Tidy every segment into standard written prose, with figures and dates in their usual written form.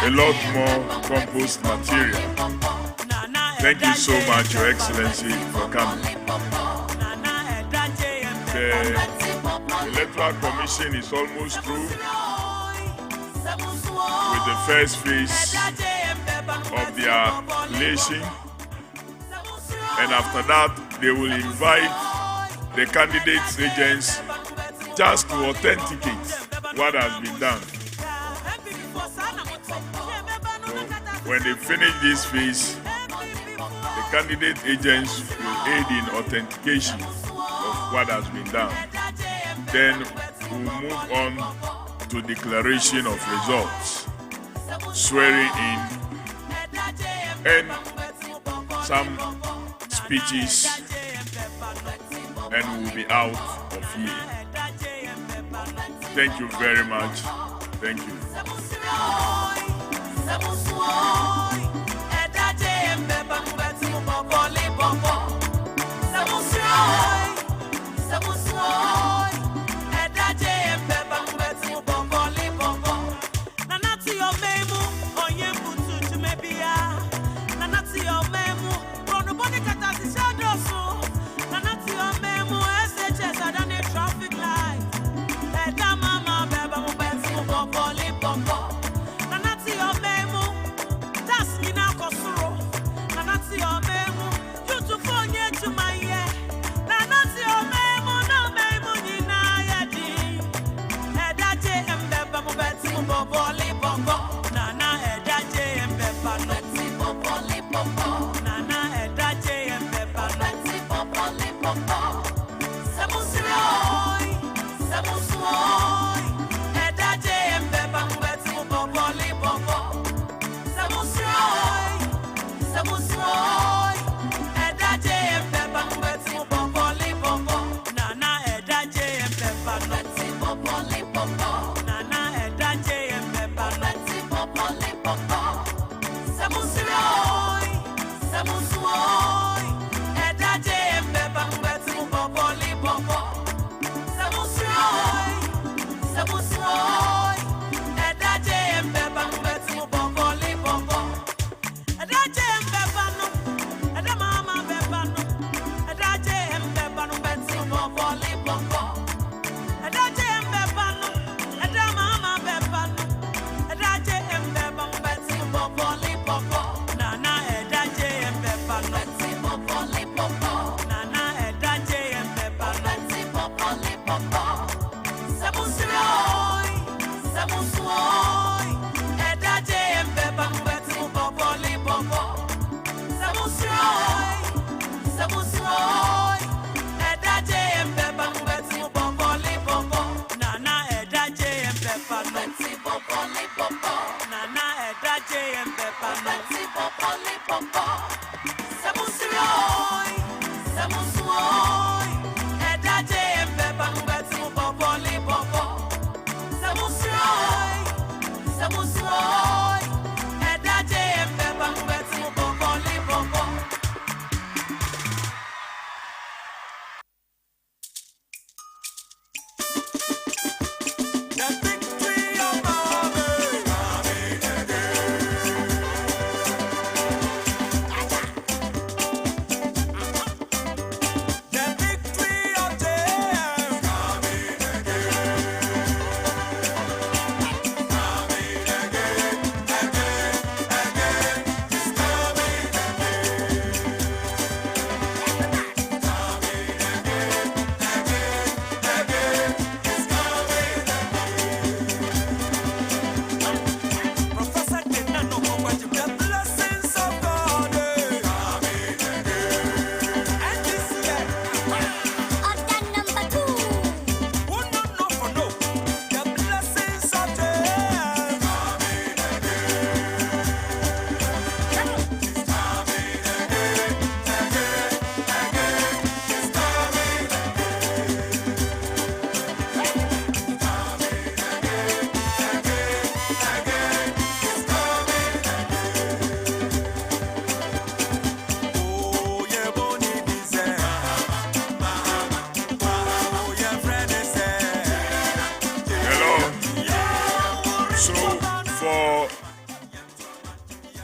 a lot more compost material. Thank you so much, Your Excellency, for coming. The Electoral Commission is almost through with the first phase of their collation, and after that they will invite the candidates' agents just to authenticate what has been done. So when they finish this phase, the candidate agents will aid in authentication of what has been done. Then we'll move on to declaration of results, swearing in, and some speeches, and we'll be out of here. Thank you very much. Thank you. Samusroy, Eda J and Pepper,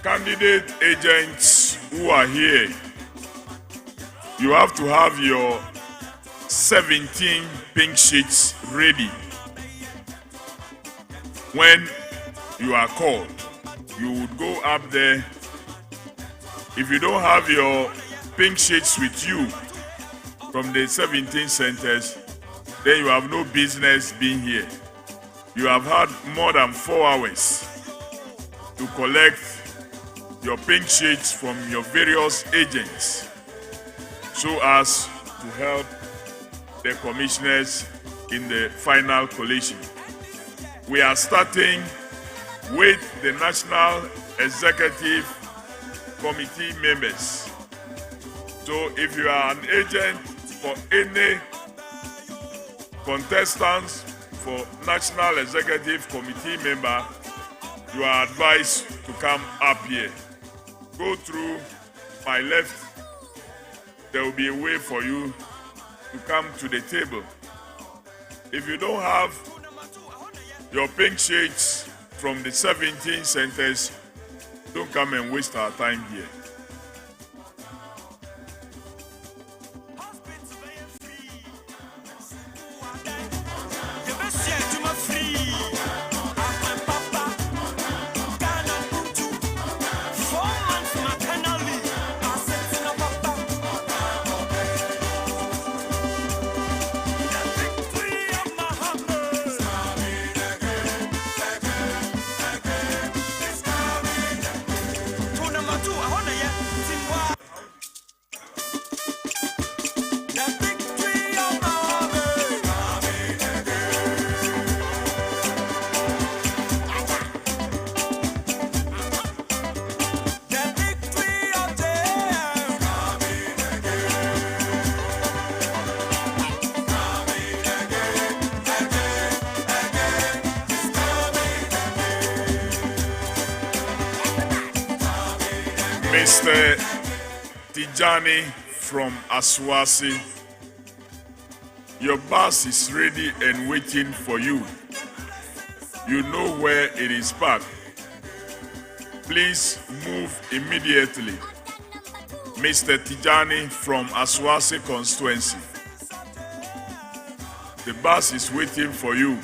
candidate agents who are here, you have to have your 17 pink sheets ready. When you are called, you would go up there. If you don't have your pink sheets with you from the 17 centers, then you have no business being here. You have had more than 4 hours to collect your pink sheets from your various agents so as to help the commissioners in the final collation. We are starting with the National Executive Committee members. So if you are an agent for any contestants for National Executive Committee member, you are advised to come up here. Go through my left. There will be a way for you to come to the table. If you don't have your pink sheets from the 17 centers, don't come and waste our time here. Mr. Tijani from Aswasi, your bus is ready and waiting for you. You know where it is parked. Please move immediately. Mr. Tijani from Aswasi constituency. The bus is waiting for you.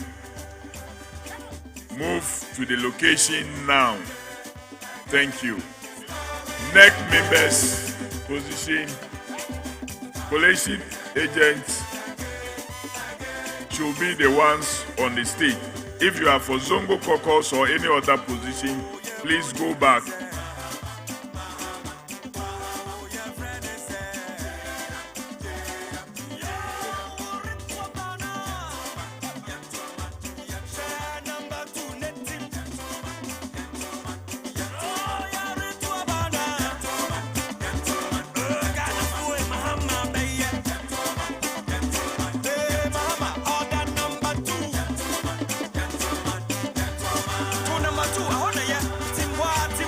Move to the location now. Thank you. NEC members, position, collation agents should be the ones on the stage. If you are for Zongo Caucus or any other position, please go back.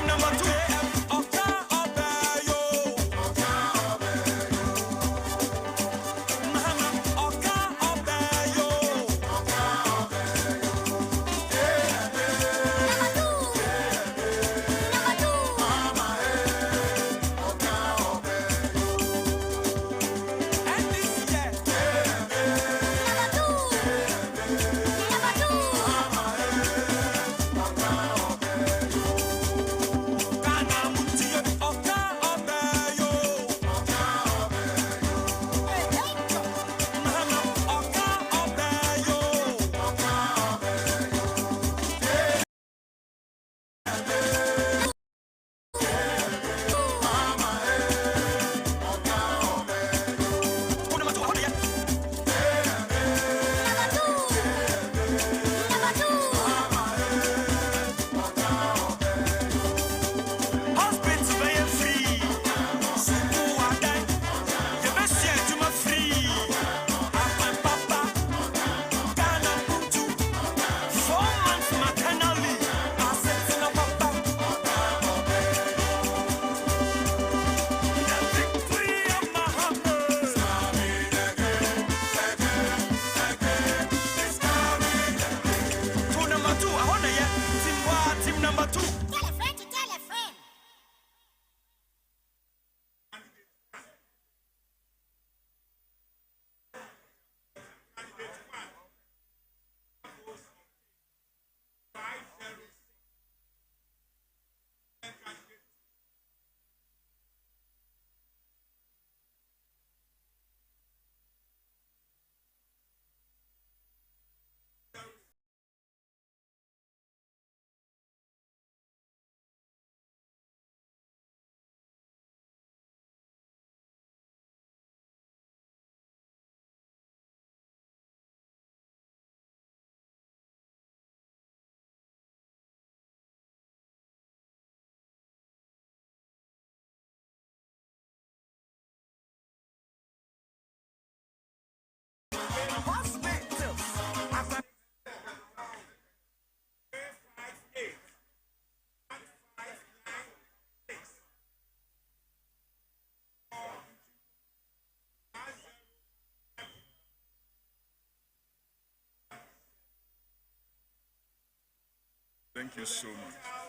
Number two, Thank you so much.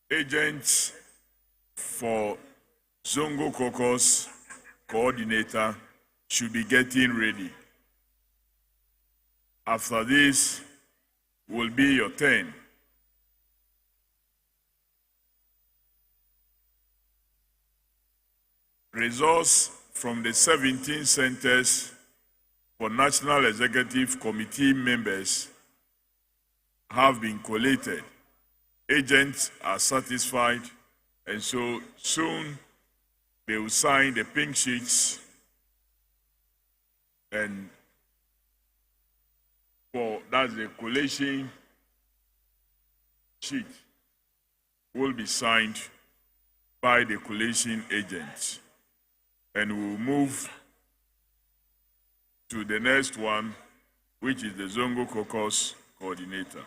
Agents for Zongo Caucus coordinator should be getting ready. After this will be your turn. Results from the 17 centers for National Executive Committee members have been collated. Agents are satisfied, and so soon they will sign the pink sheets, and that's the collation sheet will be signed by the collation agents, and we'll move to the next one, which is the Zongo Caucus coordinator.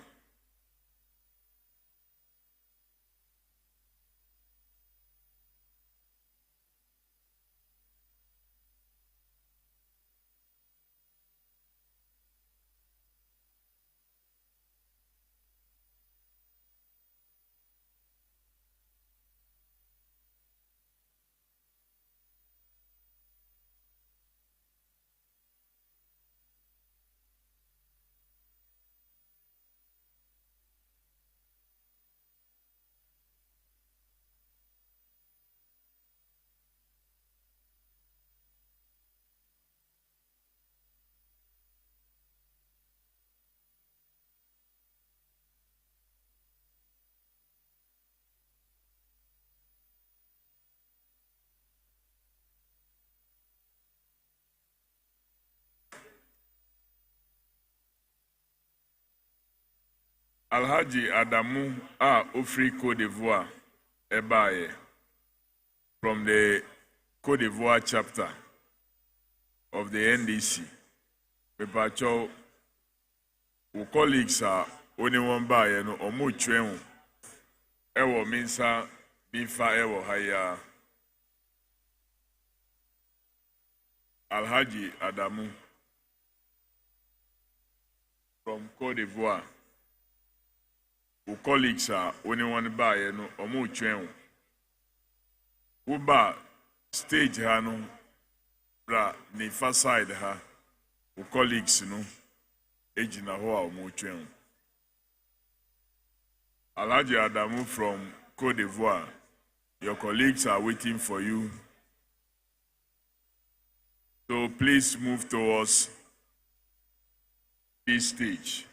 Alhaji Adamu Ofri Côte d'Ivoire Ebaye from the Côte d'Ivoire chapter of the NDC. Pepacho, our colleagues are only one by no omu chwen. Ewo minsa bifa ewo haya. Alhaji Adamu from Côte d'Ivoire. Our colleagues are only one by no omu chwen. Uba stage hano bra ni fa side ha. Our colleagues no ejina ho a omu chwen. Alhaji Adamu from Côte d'Ivoire, your colleagues are waiting for you. So please move towards this stage.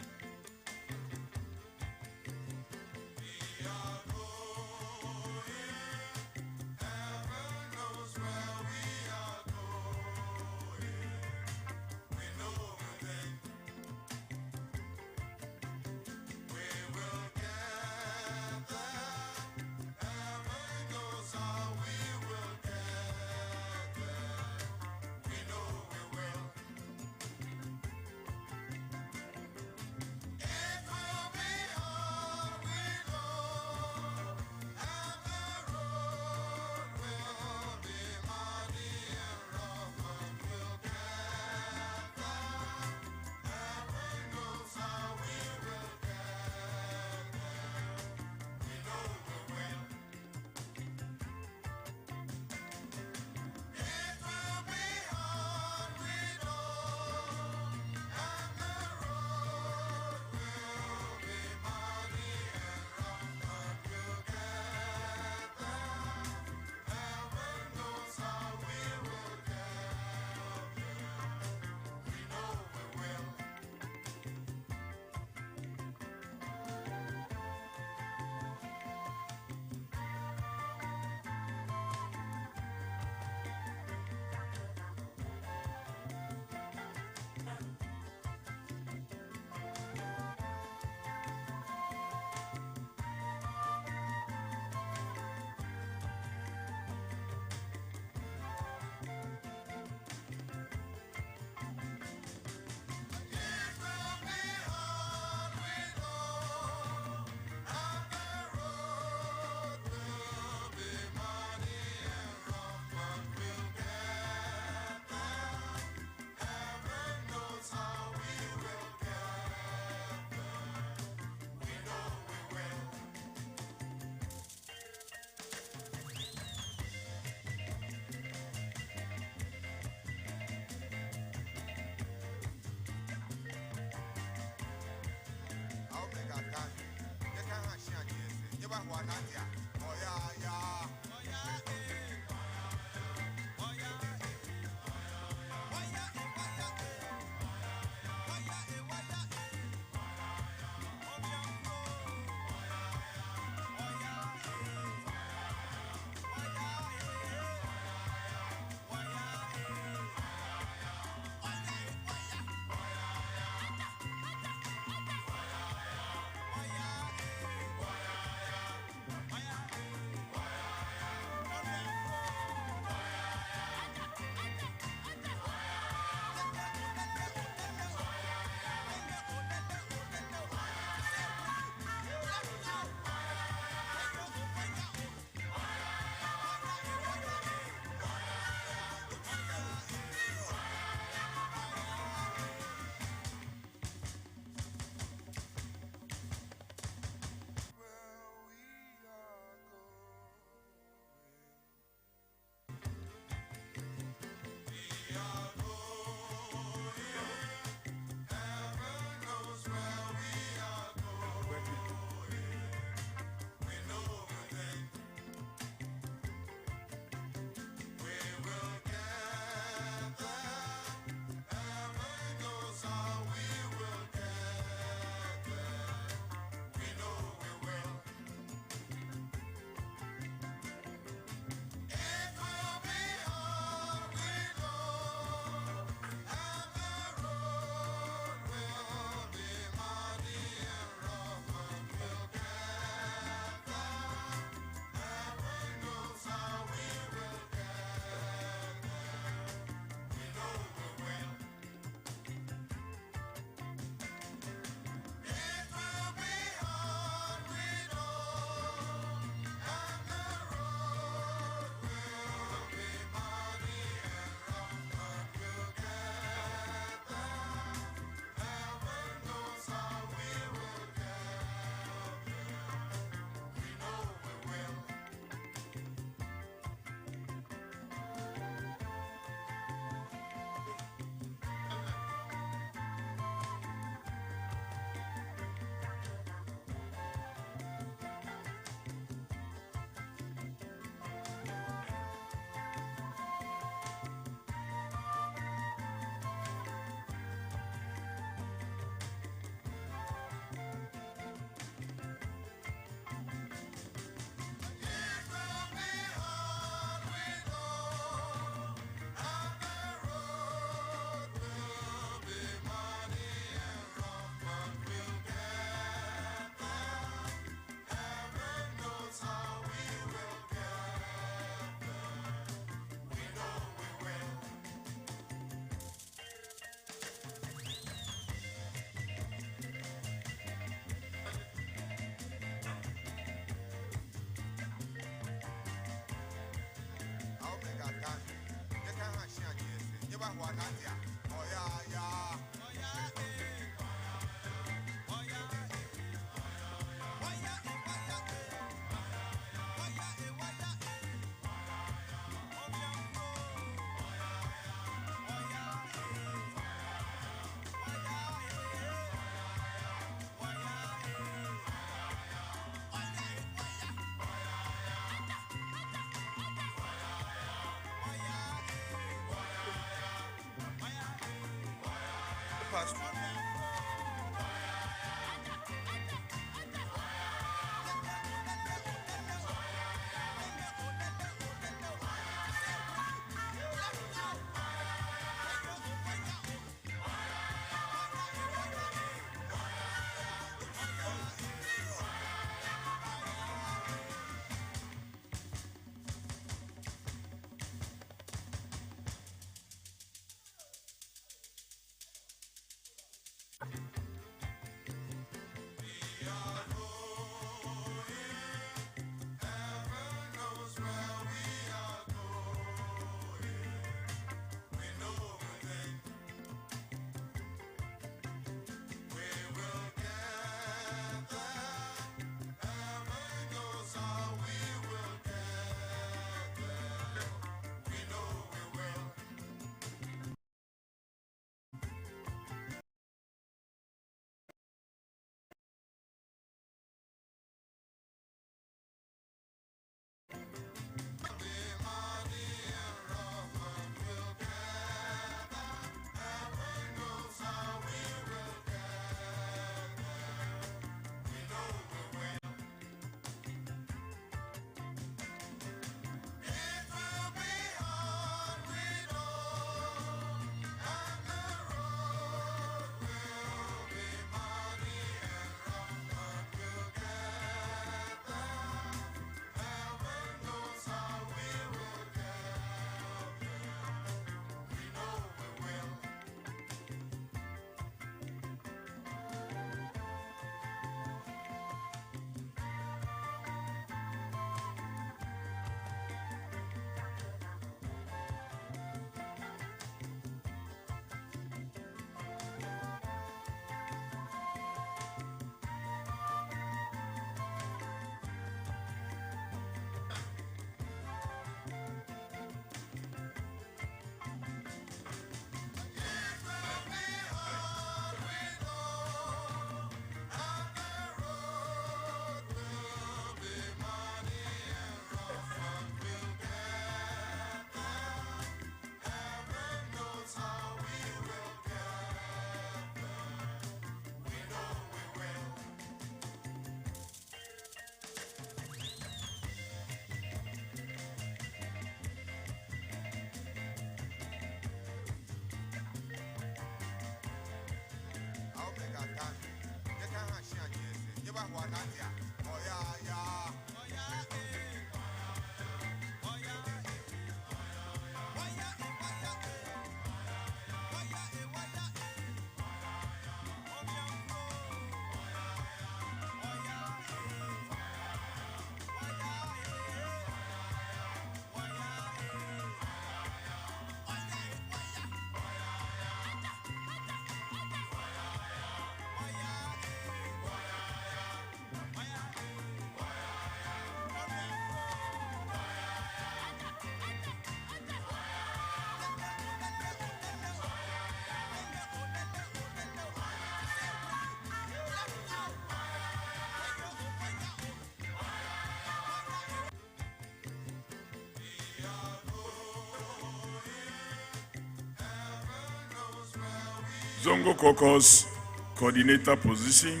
Zongo Caucus coordinator position.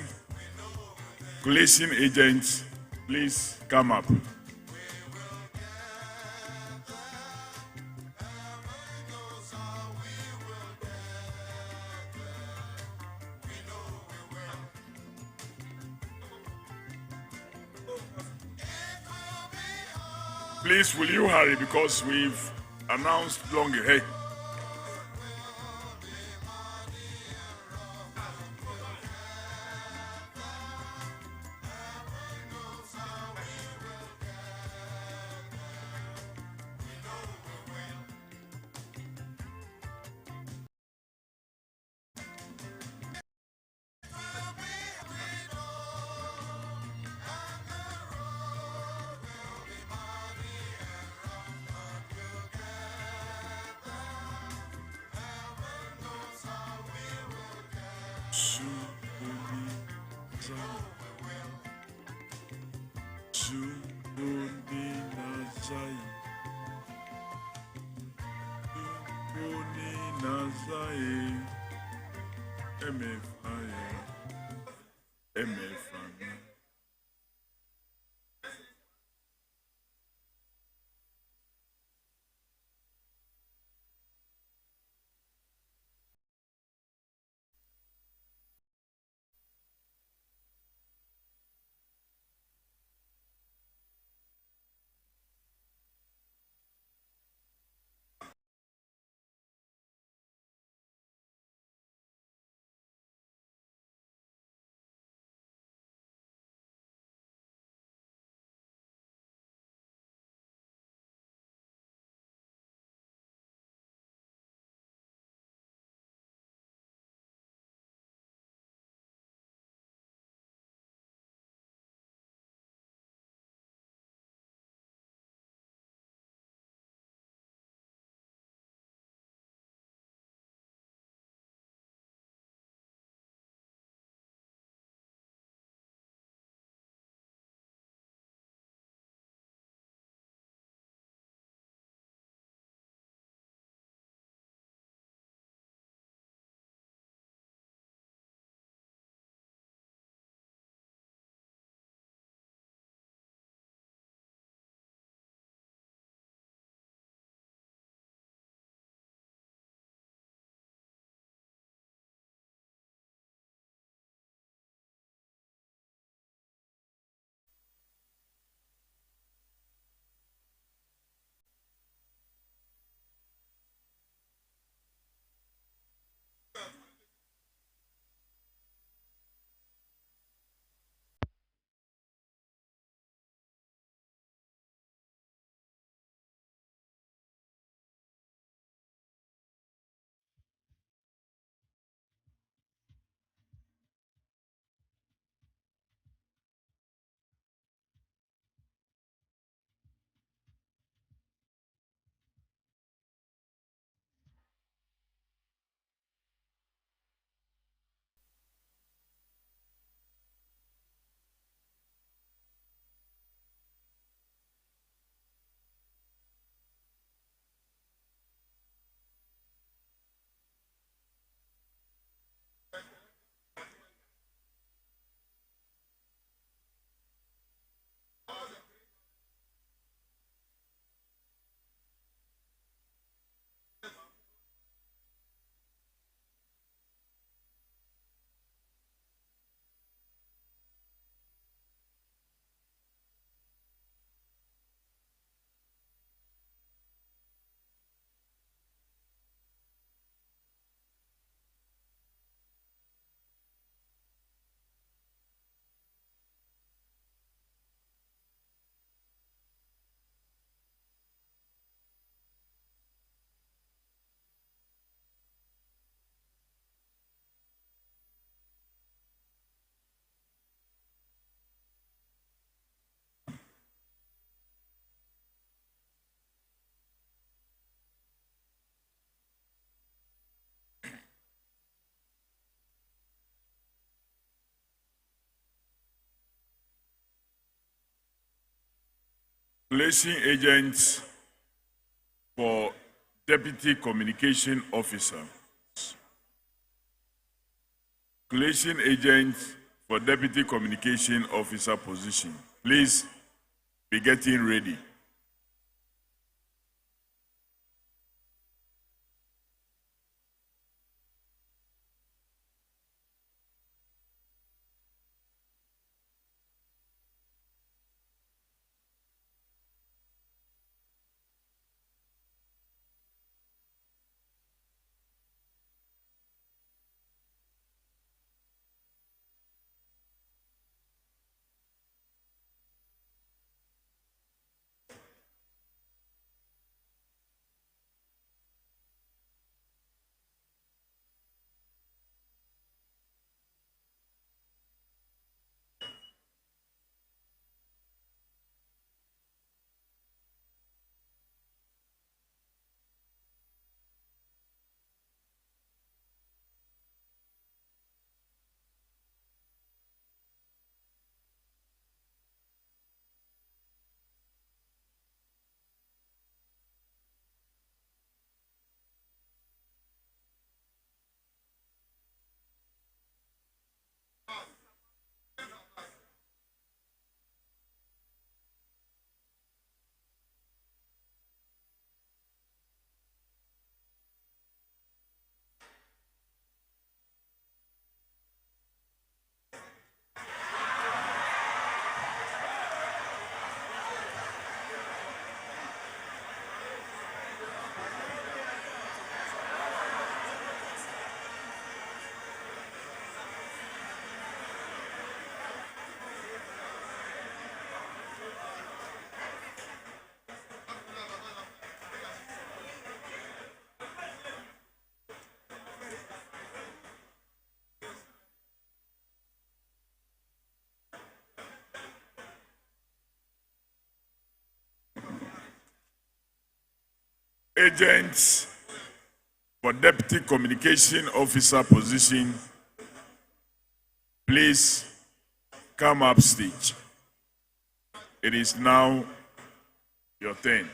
Policing agents, please come up. Please, will you hurry because we've announced long ahead. nasaye emefaye emefana. Placing agents for Deputy Communication Officer. Placing agents for Deputy Communication Officer position. Please be getting ready. agents for Deputy Communication Officer position, please come up stage. It is now your turn.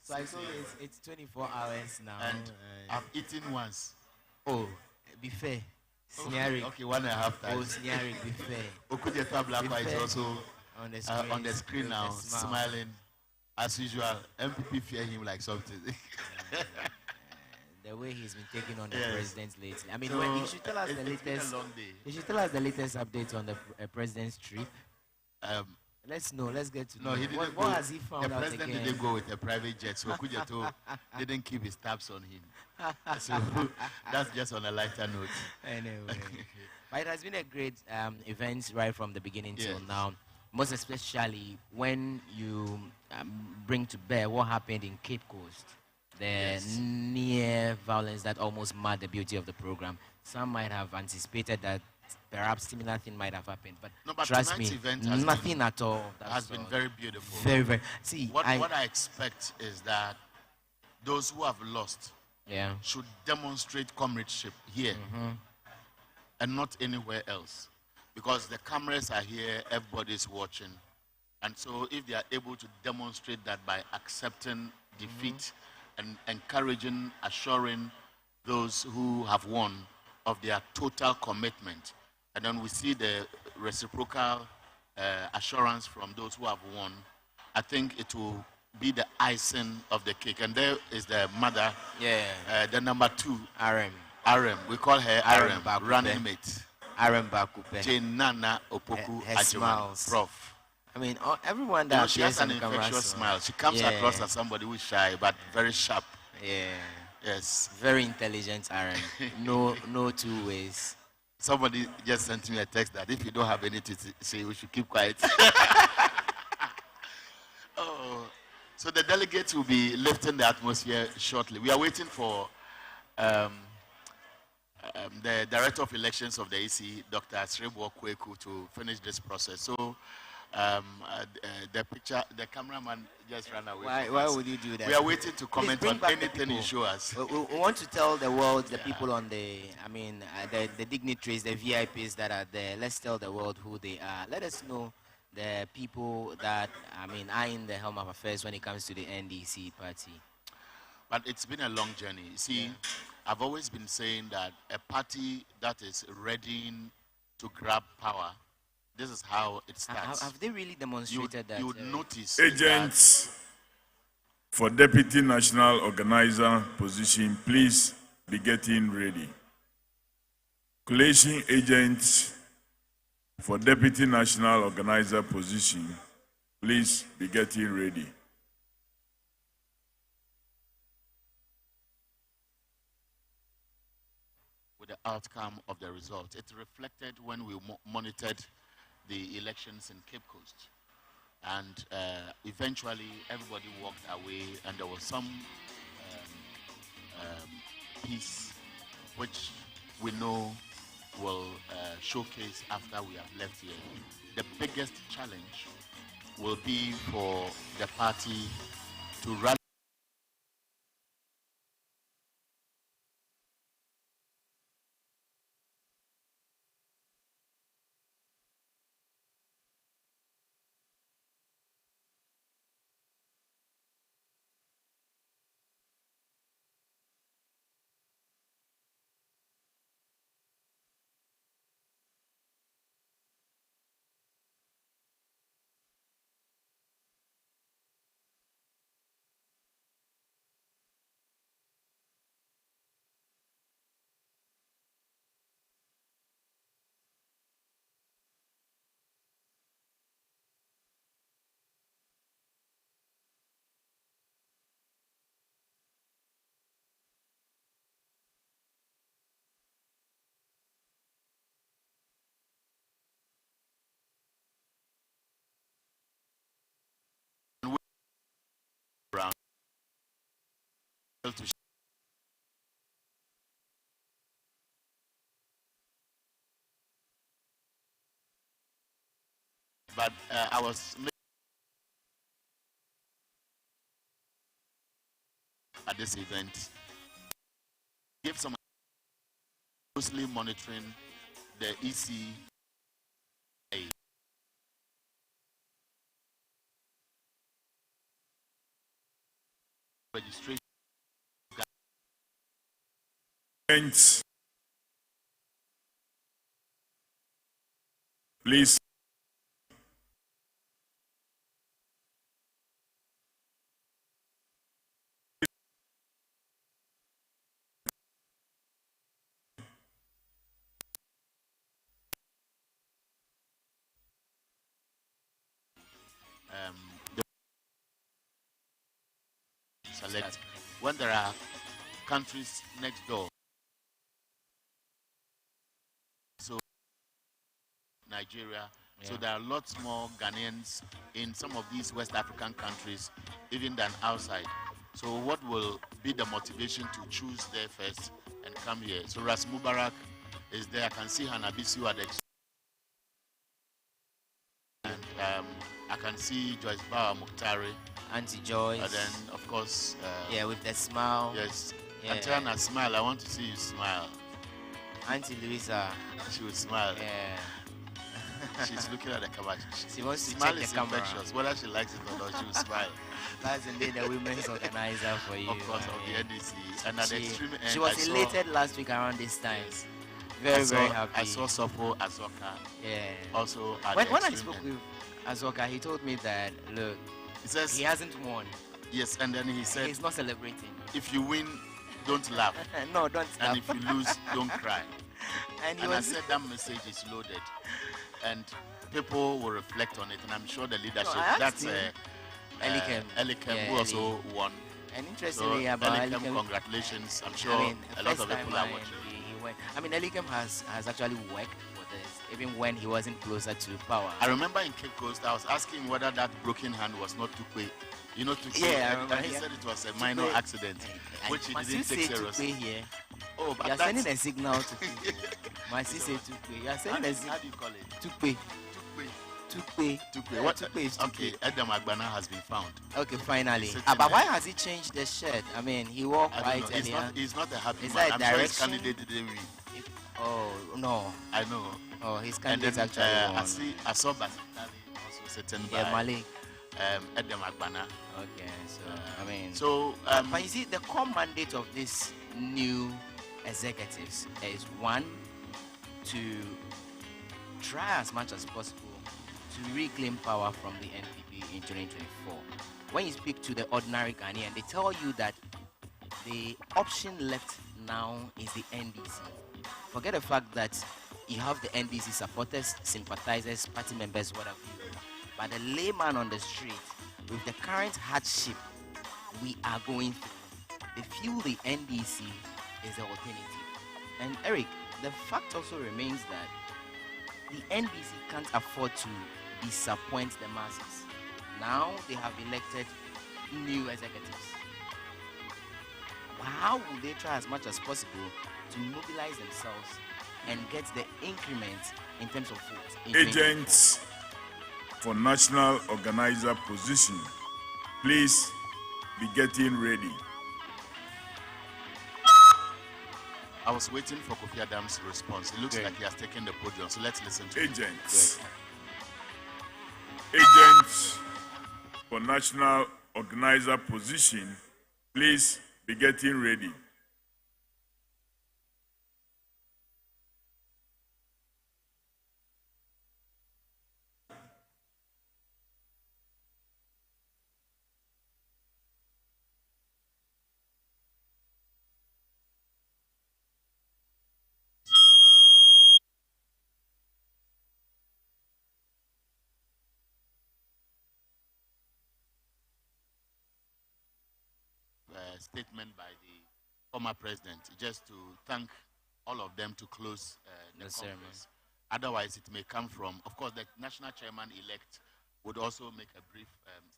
So I saw it's 24 hours now. And I've eaten once. Oh, be fair. Okay, 1.5 times. Oh, Snyari, be fair. Okudeta Blakwa is also on the screen now, smiling. As usual, MPP fear him like something. The way he's been taking on the president lately. I mean, so, he should tell us the latest. He should tell us the latest updates on the president's trip. Let's know. Let's get to know. He didn't what has he found out again? The president didn't go with a private jet, so Kujeto didn't keep his tabs on him. So that's just on a lighter note. Anyway, but it has been a great event right from the beginning till now. Most especially when you bring to bear what happened in Cape Coast, the near violence that almost marred the beauty of the program. Some might have anticipated that perhaps similar thing might have happened, but, no, trust me, nothing at all. Has been very beautiful. Very, very. See, what I expect is that those who have lost should demonstrate comradeship here and not anywhere else. Because the cameras are here, everybody's watching. And so if they are able to demonstrate that by accepting defeat and encouraging, assuring those who have won of their total commitment, and then we see the reciprocal assurance from those who have won, I think it will be the icing of the cake. And there is the mother, the number 2, RM. We call her RM, running mate. RM Bakupe. Jane Nana Opoku Ajiman, Prof. I mean, everyone that she has an infectious smile. She comes across as somebody who's shy, but very sharp. Yes. Very intelligent, RM. No two ways. Somebody just sent me a text that if you don't have anything to say, we should keep quiet. So the delegates will be lifting the atmosphere shortly. We are waiting for the Director of Elections of the EC, Dr. Srebo Kweku, to finish this process. So the cameraman just ran away. Why would you do that? We are waiting to comment on anything you show us. We want to tell the world, the people on the dignitaries, the VIPs that are there. Let's tell the world who they are. Let us know the people that, are in the helm of affairs when it comes to the NDC party. But it's been a long journey. You see, I've always been saying that a party that is ready to grab power, this is how it starts. Have they really demonstrated that? You would notice. Agents for Deputy National Organizer position, please be getting ready. Collation agents for Deputy National Organizer position, please be getting ready. With the outcome of the result, it reflected when we monitored the elections in Cape Coast. And eventually, everybody walked away, and there was some piece which we know will showcase after we have left here. The biggest challenge will be for the party to rally to but I was at this event, give some closely monitoring the EC registration. Please. Select when there are countries next door. So Nigeria. Yeah. So there are lots more Ghanaians in some of these West African countries, even than outside. So what will be the motivation to choose there first and come here? So Ras Mubarak is there. I can see Hanabisu at the and I can see Joyce Bauer Muktari. Auntie Joyce. And then, of course... yeah, with the smile. Yes. Yeah. Antiana, smile. I want to see you smile. Auntie Louisa. She will smile. Yeah. She's looking at the camera. She wants to smile check is the camera. Infectious. Whether she likes it or not, she will smile. That's indeed the women's organizer for you. Of course, of the NDC. And at the extreme end, she was elated last week around this time. Yes. Very happy. I saw Sofo Azoka. Yeah. Also at when I spoke with Azoka, he told me that, look, he says he hasn't won. Yes, and then he said he's not celebrating. If you win, don't laugh. No, don't laugh. And if you lose, don't cry. And I said that message is loaded. And people will reflect on it. And I'm sure the leadership, that's Elikem, who also won. And interestingly about Elikem, congratulations. I'm sure a lot of people are watching. I mean, Elikem has actually worked for this, even when he wasn't closer to power. I remember in Cape Coast, I was asking whether that broken hand was not Tukwe. You know, Tukwe. Yeah, I remember. And he said it was a minor accident, which he didn't take seriously. Here. Oh, but you're sending a signal to Tukwe. My sister Tukwe. You're sending a signal. How do you call it? Tukwe. What? Tukwe is Tukwe. Okay, Edem Agbana has been found. Okay, finally. But why has he changed the shirt? I mean, he wore white earlier. He's not a happy is man. I'm sure his candidate didn't win. Oh, no. I know. Oh, his candidate actually won. I saw Basitali also sitting by Malik. Edem Agbana. Okay, so, I mean... So, but you see, the core mandate of these new executives is, one, to try as much as possible to reclaim power from the NPP in 2024. When you speak to the ordinary Ghanaian, they tell you that the option left now is the NDC. Forget the fact that you have the NDC supporters, sympathizers, party members, whatever you know. But the layman on the street, with the current hardship we are going through, they feel the NDC is the alternative. And Eric, the fact also remains that the NDC can't afford to disappoint the masses. Now they have elected new executives. How will they try as much as possible to mobilize themselves and get the increment in terms of votes? Agents for national organizer position, please be getting ready. I was waiting for Kofi Adams' response. It looks like he has taken the podium, so let's listen to Agents. Agents for national organizer position, please be getting ready. Statement by the former president, just to thank all of them to close the conference. Otherwise, it may come from, of course, the national chairman-elect would also make a brief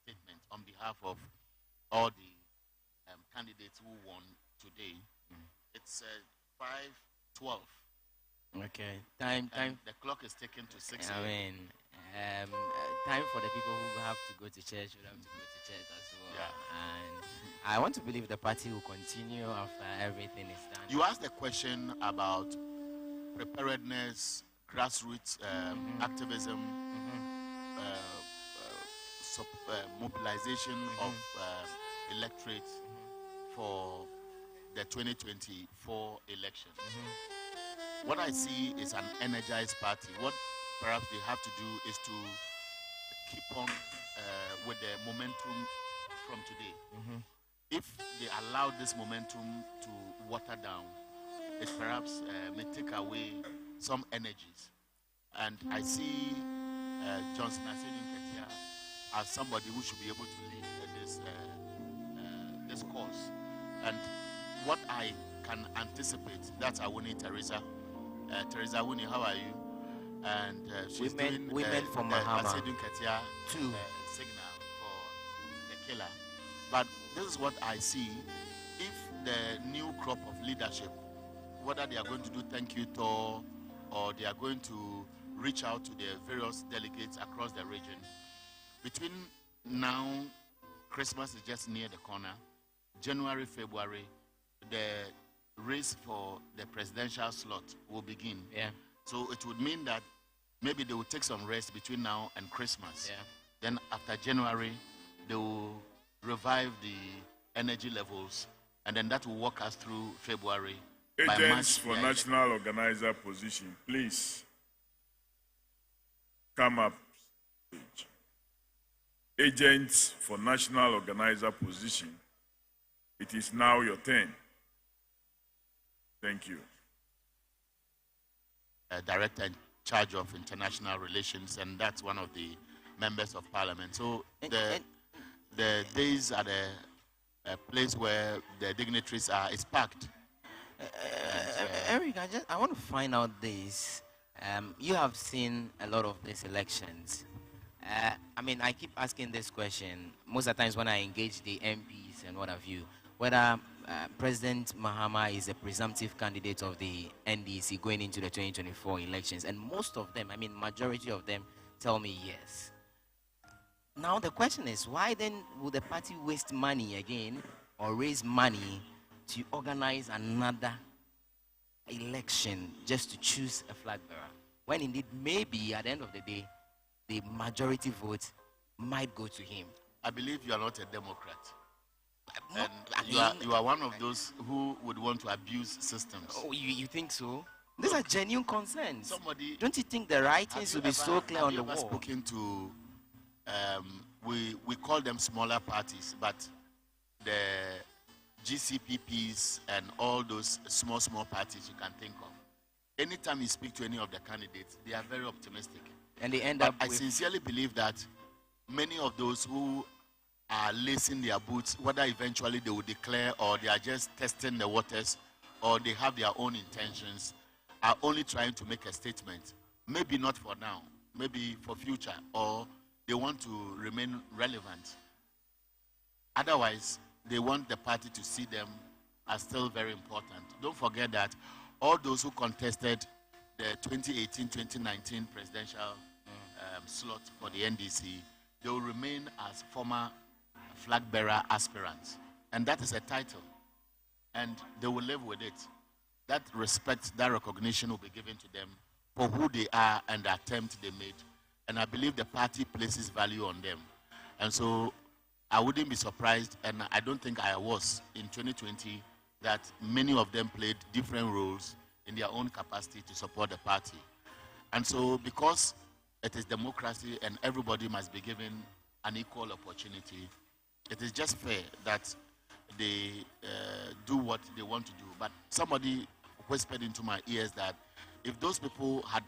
statement on behalf of all the candidates who won today. It's 5:12. Okay. Time. The clock is ticking to 6. I mean, time for the people who have to go to church would have to go to church as well. Yeah. And I want to believe the party will continue after everything is done. You asked a question about preparedness, grassroots activism, mobilization of electorate for the 2024 election. What I see is an energized party. What perhaps they have to do is to keep on with the momentum from today. If they allow this momentum to water down, it perhaps may take away some energies. And I see Johnson Asedin as somebody who should be able to lead this cause. And what I can anticipate, that's Awuni Teresa. Teresa Awuni, how are you? And she's doing women from Mahama Asedin Ketia signal for the killer. But this is what I see. If the new crop of leadership, whether they are going to do thank you tour or they are going to reach out to the various delegates across the region, between now, Christmas is just near the corner, January, February, the race for the presidential slot will begin. Yeah. So it would mean that maybe they will take some rest between now and Christmas. Yeah. Then after January, they will revive the energy levels, and then that will walk us through February. Agents for national organizer position, please come up stage. Agents for national organizer position, it is now your turn. Thank you. Director in charge of international relations, and that's one of the members of parliament. So the days at a place where the dignitaries are is packed. Eric, I want to find out this. You have seen a lot of these elections. I mean, I keep asking this question most of the times when I engage the MPs and what have you, whether President Mahama is a presumptive candidate of the NDC going into the 2024 elections. And most of them, I mean, majority of them tell me yes. Now the question is, why then would the party waste money again or raise money to organize another election just to choose a flag bearer? When indeed, maybe at the end of the day, the majority vote might go to him. I believe you are not a Democrat. And you are one of those who would want to abuse systems. Oh, you think so? These are genuine concerns. Somebody, don't you think the writings will be so clear on the wall? Have you ever spoken to, we call them smaller parties, but the GCPPs and all those small parties you can think of. Anytime you speak to any of the candidates, they are very optimistic. And they end up I sincerely believe that many of those who are lacing their boots, whether eventually they will declare or they are just testing the waters or they have their own intentions, are only trying to make a statement. Maybe not for now, maybe for future, or they want to remain relevant. Otherwise, they want the party to see them as still very important. Don't forget that all those who contested the 2018-2019 presidential slot for the NDC, they will remain as former flag bearer aspirants. And that is a title. And they will live with it. That respect, that recognition will be given to them for who they are and the attempt they made. And I believe the party places value on them. And so I wouldn't be surprised, and I don't think I was in 2020, that many of them played different roles in their own capacity to support the party. And so because it is democracy and everybody must be given an equal opportunity, it is just fair that they do what they want to do. But somebody whispered into my ears that if those people had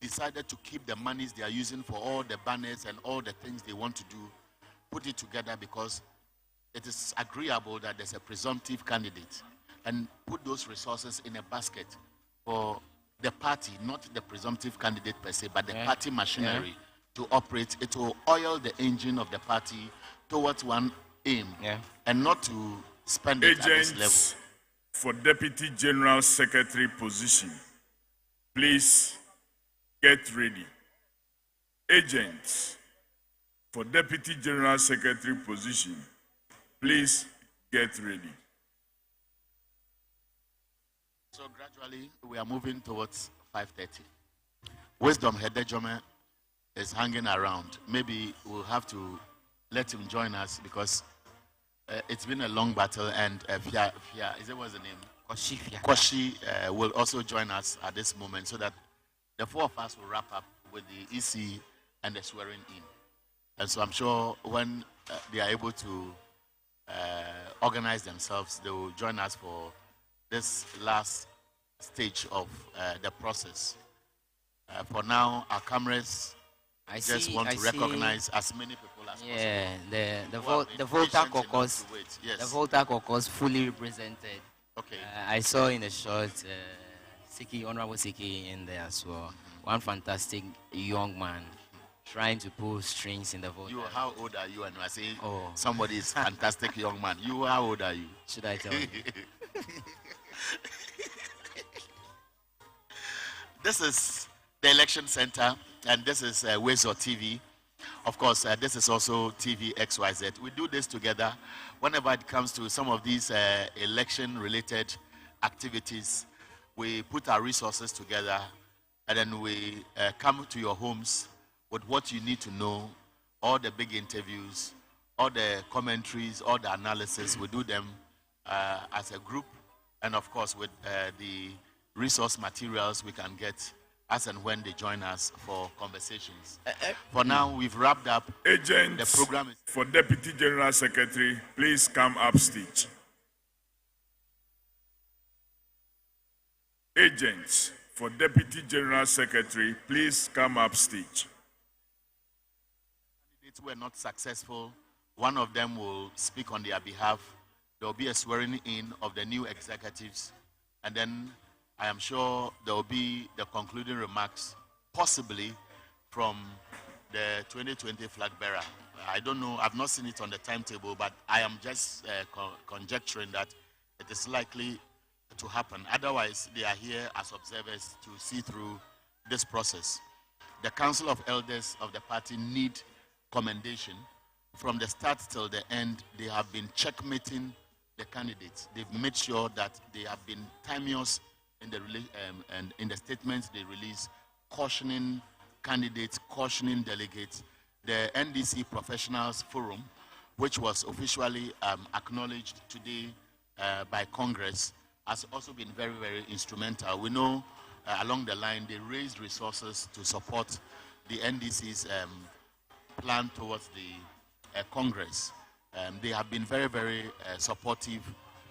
decided to keep the monies they are using for all the banners and all the things they want to do, put it together because it is agreeable that there's a presumptive candidate, and put those resources in a basket for the party, not the presumptive candidate per se, but the party machinery to operate. It will oil the engine of the party towards one aim, and not to spend it at this level. Agents for Deputy General Secretary position, please get ready. Agents for Deputy General Secretary position, please get ready. So gradually, we are moving towards 5:30. Wisdom Hedejome is hanging around. Maybe we'll have to let him join us because it's been a long battle, and Fia, is it what's the name? Koshi will also join us at this moment so that the four of us will wrap up with the EC and the swearing in. And so I'm sure when they are able to organize themselves, they will join us for this last stage of the process. For now, our cameras want to recognize as many people as possible. Yeah, the Volta caucus, yes. The Volta caucus fully represented. Okay. I saw in the short Honorable Siki in there as well. One fantastic young man trying to pull strings in the Volta. How old are you? And you are saying somebody is fantastic young man. How old are you? Should I tell you? This is the election center, and this is Wezo TV. Of course, this is also TV XYZ. We do this together whenever it comes to some of these election-related activities. We put our resources together, and then we come to your homes with what you need to know, all the big interviews, all the commentaries, all the analysis. We do them as a group, and of course with the resource materials we can get as and when they join us for conversations. For now, we've wrapped up. Agents the program for Deputy General Secretary, please come upstage. Agents for Deputy General Secretary, please come upstage. Candidates were not successful. One of them will speak on their behalf. There will be a swearing in of the new executives, and then I am sure there will be the concluding remarks, possibly from the 2020 flag bearer. I don't know, I've not seen it on the timetable, but I am just conjecturing that it is likely to happen. Otherwise, they are here as observers to see through this process. The Council of Elders of the party need commendation. From the start till the end, they have been checkmating the candidates. They've made sure that they have been timeous in the statements they release, cautioning candidates, cautioning delegates. The NDC Professionals Forum, which was officially acknowledged today by Congress, has also been very, very instrumental. We know along the line they raised resources to support the NDC's plan towards the Congress. They have been very, very supportive.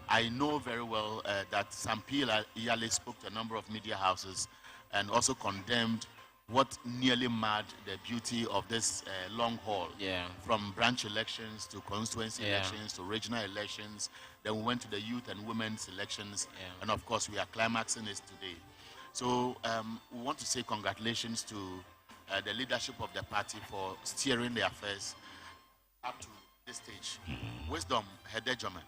I know very well that Sam Iyale spoke to a number of media houses and also condemned what nearly marred the beauty of this long haul. Yeah. From branch elections to constituency elections to regional elections. Then we went to the youth and women's elections. Yeah. And of course, we are climaxing this today. So we want to say congratulations to the leadership of the party for steering the affairs up to this stage. Wisdom Hedejome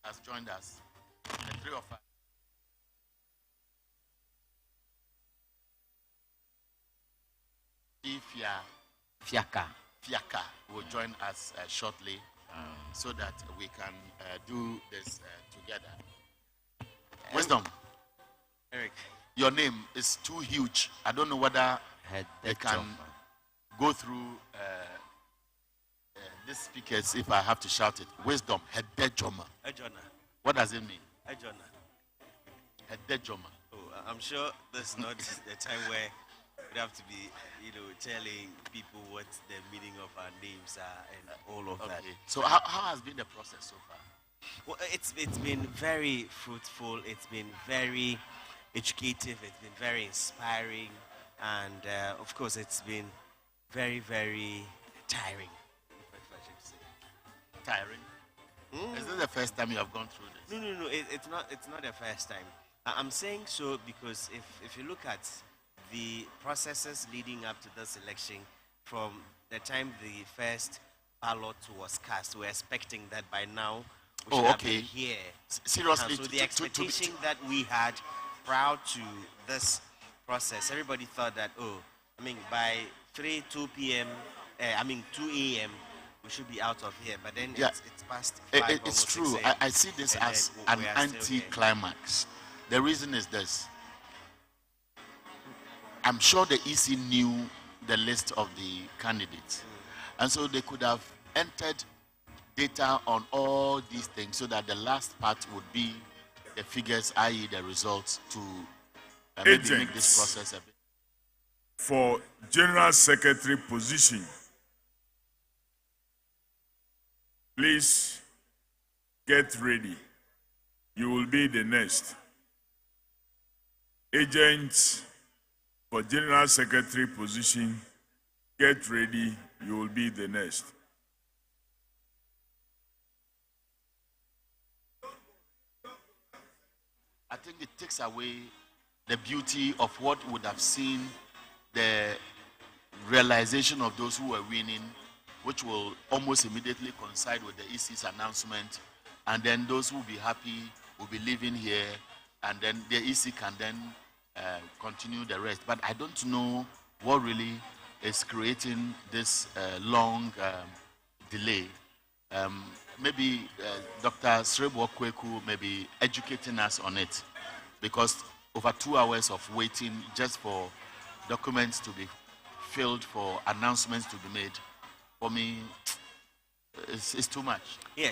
has joined us. The three of us. Fiaka will join us shortly so that we can do this together. Wisdom. Eric. Your name is too huge. I don't know whether they can go through these speakers if I have to shout it. Wisdom, Hedejoma. Ejona. What does it mean? Ejona. Hedejoma. Oh, I'm sure that's not the time where we have to be, telling people what the meaning of our names are and all of that. So how has been the process so far? Well, it's been very fruitful. It's been very educative. It's been very inspiring, and of course, it's been very, very tiring. Tiring? Is this the first time you have gone through this? No. It's not the first time. I'm saying so because if you look at the processes leading up to this election, from the time the first ballot was cast, we're expecting that by now We should have been here. Seriously. So the expectation that we had prior to this process, everybody thought that, by 2 p.m., 2 a.m., we should be out of here. But then it's past 5. It's true. I see this as an anti-climax. The reason is this. I'm sure the EC knew the list of the candidates. And so they could have entered data on all these things so that the last part would be the figures, i.e. the results, to maybe make this process a bit. For General Secretary position, please get ready. You will be the next. Agents for General Secretary position, get ready. You will be the next. I think it takes away the beauty of what would have seen the realization of those who were winning, which will almost immediately coincide with the EC's announcement, and then those who will be happy will be living here, and then the EC can then continue the rest. But I don't know what really is creating this long delay. Maybe Dr. Srebo Kweku may be educating us on it, because over 2 hours of waiting just for documents to be filled, for announcements to be made, for me, it's too much. Yeah,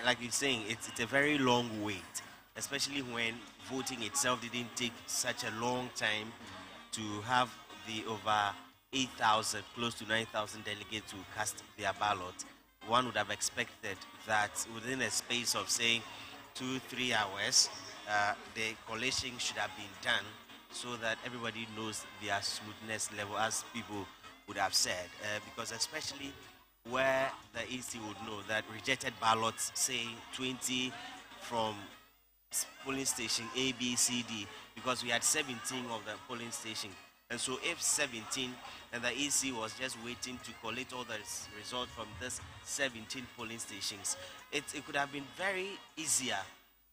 like you're saying, it's a very long wait, especially when voting itself didn't take such a long time to have the over 8,000, close to 9,000 delegates to cast their ballot. One would have expected that within a space of, say, 2-3 hours, the collation should have been done so that everybody knows their smoothness level, as people would have said. Because especially where the EC would know that rejected ballots, say 20 from polling station A, B, C, D, because we had 17 of the polling station. And so if 17, and the EC was just waiting to collect all the results from this 17 polling stations, it could have been very easier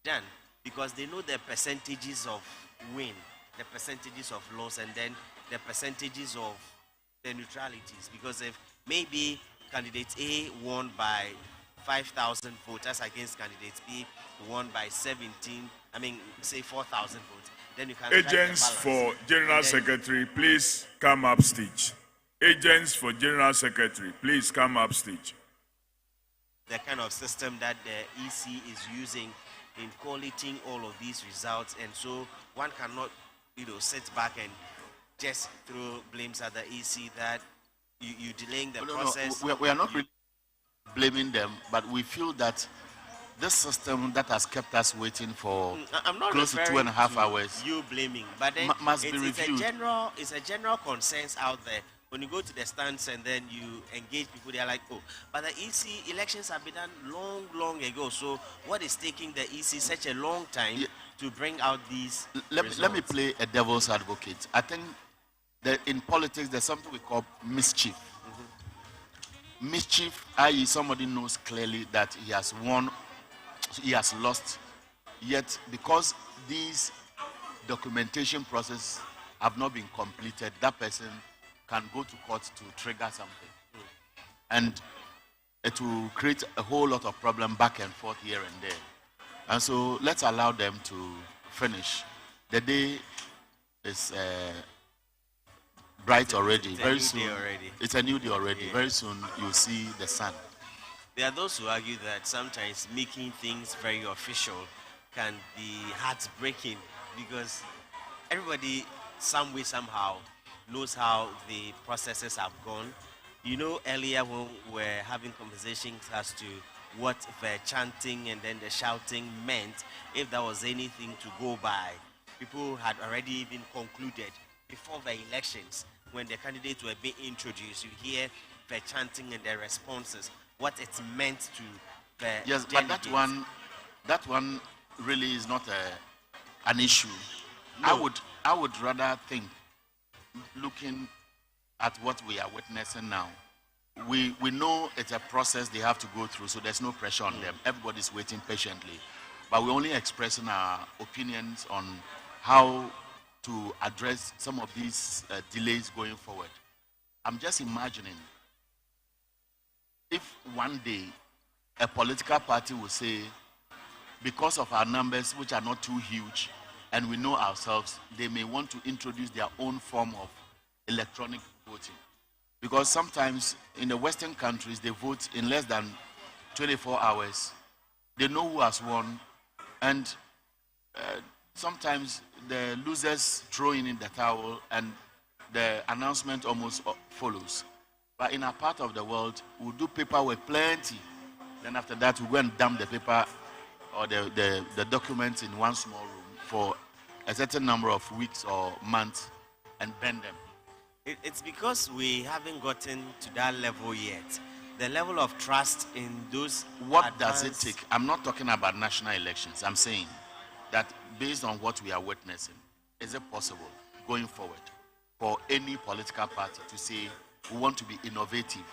done, because they know the percentages of win, the percentages of loss, and then the percentages of the neutralities. Because if maybe candidate A won by 5,000 voters against candidate B won by 4,000 votes, then you can. Agents for General Secretary, please come up stage. Agents for General Secretary, please come up stage. The kind of system that the EC is using in collating all of these results, and so one cannot, sit back and just throw blames at the EC that you delaying the process. No, we are not really blaming them, but we feel that this system that has kept us waiting for close to 2.5 hours. You blaming, but then must be reviewed. It's a general consensus out there. When you go to the stands and then you engage people, they are like, but the EC elections have been done long ago. So what is taking the EC such a long time to bring out these results? Let me play a devil's advocate. I think that in politics there's something we call mischief. Mischief, i.e. somebody knows clearly that he has won, he has lost, yet because these documentation processes have not been completed, that person can go to court to trigger something. And it will create a whole lot of problem back and forth here and there. And so let's allow them to finish. The day is bright already. Very soon. It's a new day already. Very soon you'll see the sun. There are those who argue that sometimes making things very official can be heartbreaking, because everybody, some way, somehow, knows how the processes have gone. Earlier when we were having conversations as to what the chanting and then the shouting meant, if there was anything to go by, people had already even concluded before the elections, when the candidates were being introduced, you hear the chanting and the responses, what it meant to the yes, delegates. But that one really is not an issue. No. I would rather think, looking at what we are witnessing now, we know it's a process they have to go through, so there's no pressure on them. Everybody's waiting patiently. But we're only expressing our opinions on how to address some of these delays going forward. I'm just imagining if one day a political party will say, because of our numbers, which are not too huge, and we know ourselves, they may want to introduce their own form of electronic voting. Because sometimes in the Western countries, they vote in less than 24 hours. They know who has won, and sometimes the losers throw in the towel, and the announcement almost follows. But in our part of the world, we'll do paperwork plenty. Then after that, we'll go and dump the paper or the documents in one small room for a certain number of weeks or months and burn them. It's because we haven't gotten to that level yet. The level of trust in those. What does it take? I'm not talking about national elections. I'm saying that based on what we are witnessing, is it possible going forward for any political party to say we want to be innovative?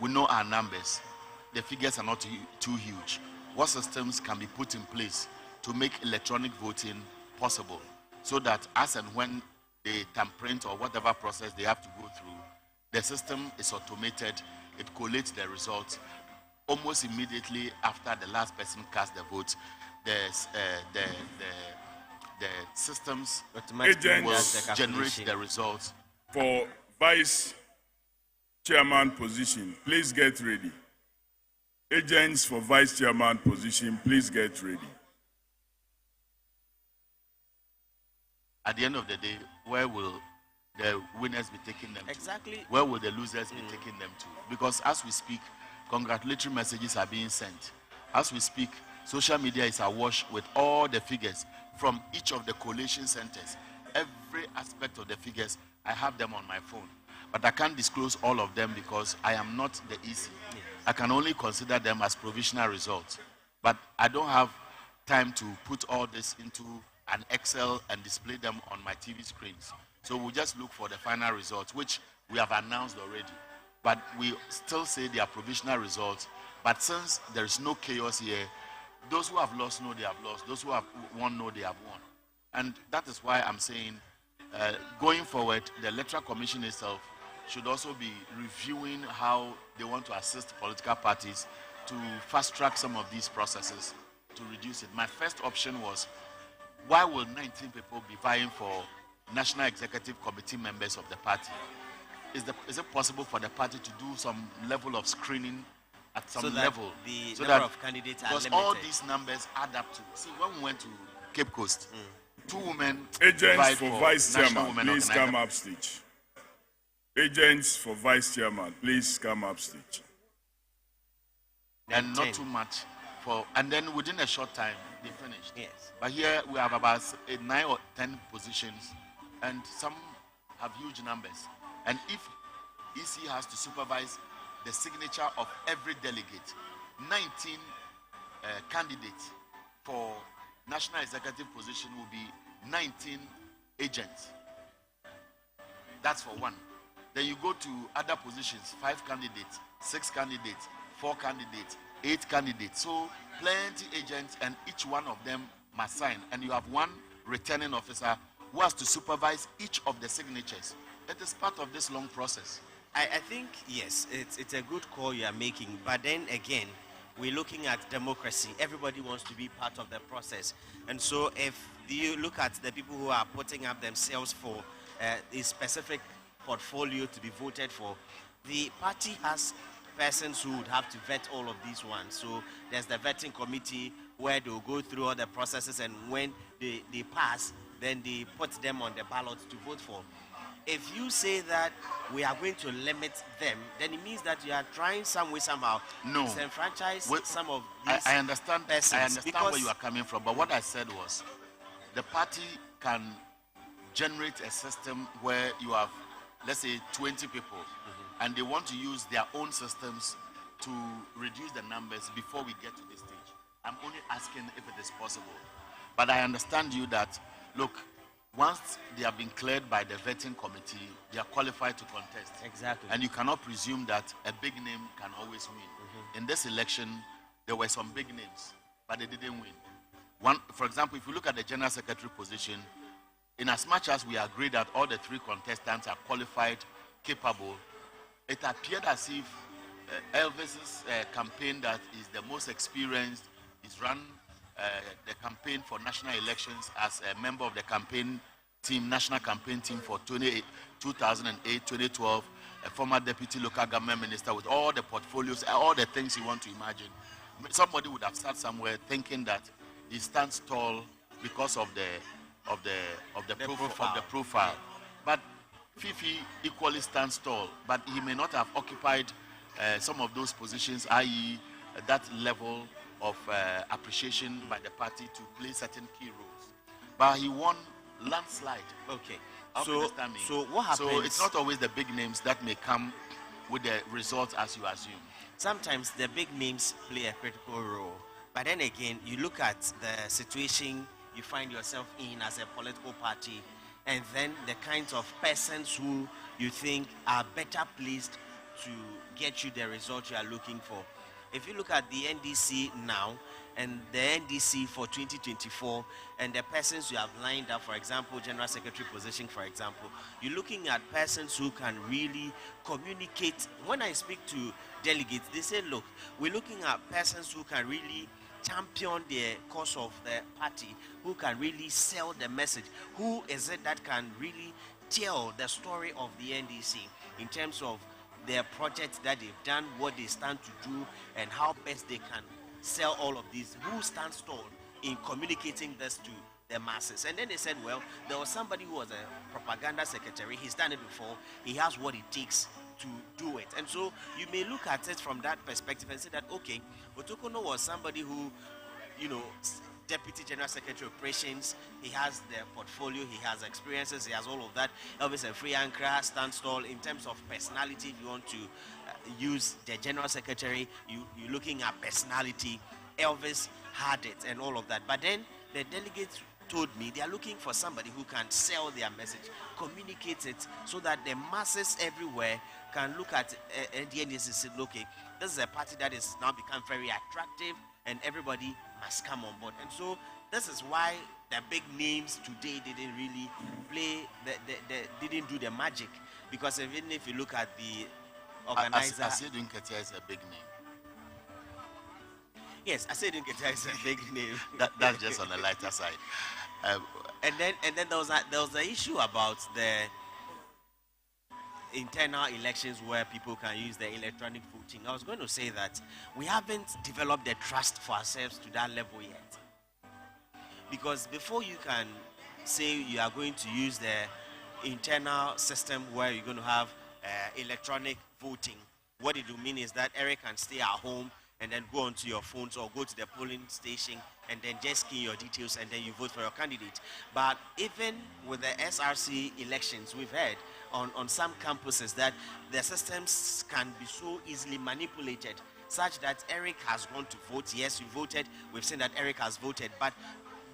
We know our numbers. The figures are not too huge. What systems can be put in place to make electronic voting possible so that as and when they tamprint or whatever process they have to go through, the system is automated, it collates the results almost immediately after the last person cast the vote. The systems will generate the results. For vice chairman position, please get ready. Agents for vice chairman position, please get ready. At the end of the day, where will the winners be taking them to? Exactly. Where will the losers be taking them to? Because as we speak, congratulatory messages are being sent. As we speak, social media is awash with all the figures from each of the collation centers. Every aspect of the figures, I have them on my phone. But I can't disclose all of them because I am not the EC. Yes. I can only consider them as provisional results. But I don't have time to put all this into an Excel and display them on my TV screens. So we'll just look for the final results, which we have announced already. But we still say they are provisional results. But since there is no chaos here, those who have lost know they have lost. Those who have won know they have won. And that is why I'm saying, going forward, the Electoral Commission itself should also be reviewing how they want to assist political parties to fast-track some of these processes to reduce it. My first option was, why will 19 people be vying for National Executive Committee members of the party? Is it possible for the party to do some level of screening at some level? The number of candidates are limited. Because all these numbers add up to... See, when we went to Cape Coast, 2 women... Agents for vice chairman, please come up stage. Agents for vice chairman, please come up stage. And not too much and then within a short time they finished. Yes. But here we have about 9 or 10 positions, and some have huge numbers. And if EC has to supervise the signature of every delegate, 19 candidates for national executive position will be 19 agents. That's for one. Then you go to other positions, 5 candidates, 6 candidates, 4 candidates, 8 candidates. So plenty agents, and each one of them must sign. And you have one returning officer who has to supervise each of the signatures. It is part of this long process. I think, yes, it's a good call you are making. But then again, we're looking at democracy. Everybody wants to be part of the process. And so if you look at the people who are putting up themselves for a specific portfolio to be voted for, the party has persons who would have to vet all of these ones. So there's the vetting committee where they'll go through all the processes, and when they pass, then they put them on the ballot to vote for. If you say that we are going to limit them, then it means that you are trying some way, somehow to disenfranchise some of these I understand persons. I understand where you are coming from, but what I said was the party can generate a system where you have, let's say, 20 people, and they want to use their own systems to reduce the numbers before we get to this stage. I'm only asking if it is possible. But I understand you that, look, once they have been cleared by the vetting committee, they are qualified to contest. Exactly. And you cannot presume that a big name can always win. In this election, there were some big names, but they didn't win. One, for example, if you look at the general secretary position, in as much as we agree that all the three contestants are qualified, capable, it appeared as if Elvis's campaign that is the most experienced is run the campaign for national elections as a member of the campaign team, national campaign team for 2008, 2012, a former deputy local government minister with all the portfolios, all the things you want to imagine. Somebody would have sat somewhere thinking that he stands tall because of the profile. But Fifi equally stands tall, but he may not have occupied some of those positions, i.e. that level of appreciation by the party to play certain key roles. But he won landslide. Okay. So what happens? So it's not always the big names that may come with the results as you assume. Sometimes the big names play a critical role. But then again, you look at the situation you find yourself in as a political party, and then the kinds of persons who you think are better pleased to get you the result you are looking for. If you look at the NDC now and the NDC for 2024 and the persons you have lined up, for example, General Secretary position, for example, you're looking at persons who can really communicate. When I speak to delegates, they say, look, we're looking at persons who can really champion the cause of the party, who can really sell the message. Who is it that can really tell the story of the NDC in terms of their projects that they've done, what they stand to do, and how best they can sell all of these? Who stands tall in communicating this to the masses? And then they said, well, there was somebody who was a propaganda secretary. He's done it before. He has what it takes to do it. And so you may look at it from that perspective and say that, okay, Otokono was somebody who, Deputy General Secretary Operations, he has the portfolio, he has experiences, he has all of that. Elvis and Free Ankara stands tall in terms of personality. If you want to use the General Secretary, you're looking at personality. Elvis had it and all of that. But then the delegates told me they are looking for somebody who can sell their message, communicate it, so that the masses everywhere can look at the NDC and say, okay, this is a party that is now become very attractive and everybody must come on board. And so this is why the big names today didn't really play, didn't do the magic. Because even if you look at the organizer... Asiedun Ketia is a big name. Yes, Asiedun Ketia is a big name. That's just on the lighter side. And then there was the issue about the internal elections where people can use the electronic voting. I was going to say that we haven't developed the trust for ourselves to that level yet. Because before you can say you are going to use the internal system where you're going to have electronic voting, what it will mean is that Eric can stay at home and then go onto your phones or go to the polling station and then just key your details and then you vote for your candidate. But even with the SRC elections, we've heard on some campuses that the systems can be so easily manipulated such that Eric has gone to vote. Yes, you voted. We've seen that Eric has voted. But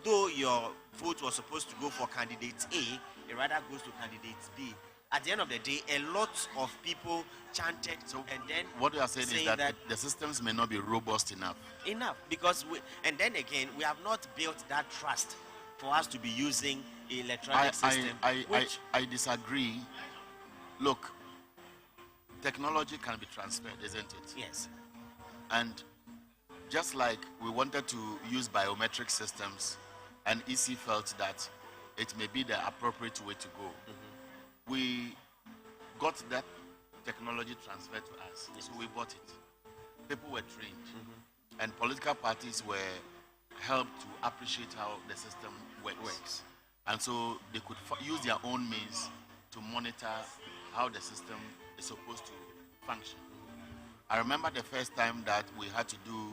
though your vote was supposed to go for candidate A, it rather goes to candidate B. At the end of the day, a lot of people chanted. So, and then what you are saying is that the systems may not be robust enough. Because and then again, we have not built that trust for us to be using electronic system. I disagree. Look, technology can be transferred, isn't it? Yes. And just like we wanted to use biometric systems, and EC felt that it may be the appropriate way to go. We got that technology transferred to us, so we bought it. People were trained, and political parties were helped to appreciate how the system works. And so they could use their own means to monitor how the system is supposed to function. I remember the first time that we had to do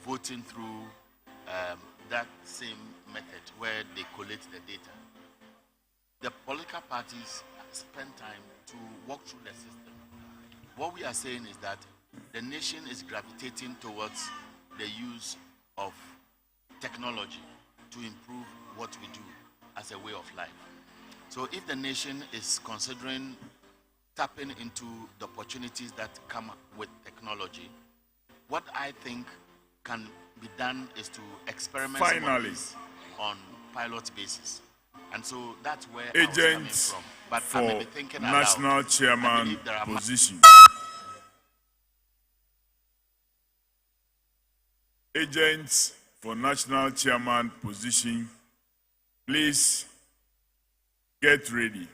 voting through that same method where they collate the data. The political parties spend time to walk through the system. What we are saying is that the nation is gravitating towards the use of technology to improve what we do. as a way of life. So if the nation is considering tapping into the opportunities that come with technology, what I think can be done is to experiment on pilot basis. And so that's where I was coming from. But I may be thinking national aloud. chairman position. Agents for national chairman position, please get ready.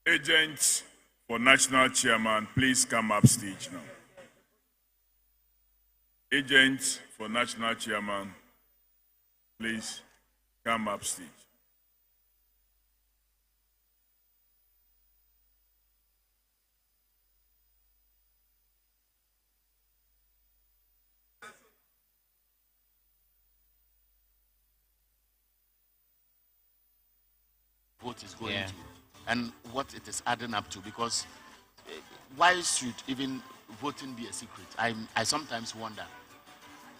Agents for national chairman, please come up stage now. Agents for national chairman, please come up stage. Vote is going to, and what it is adding up to, because why should even voting be a secret? I sometimes wonder.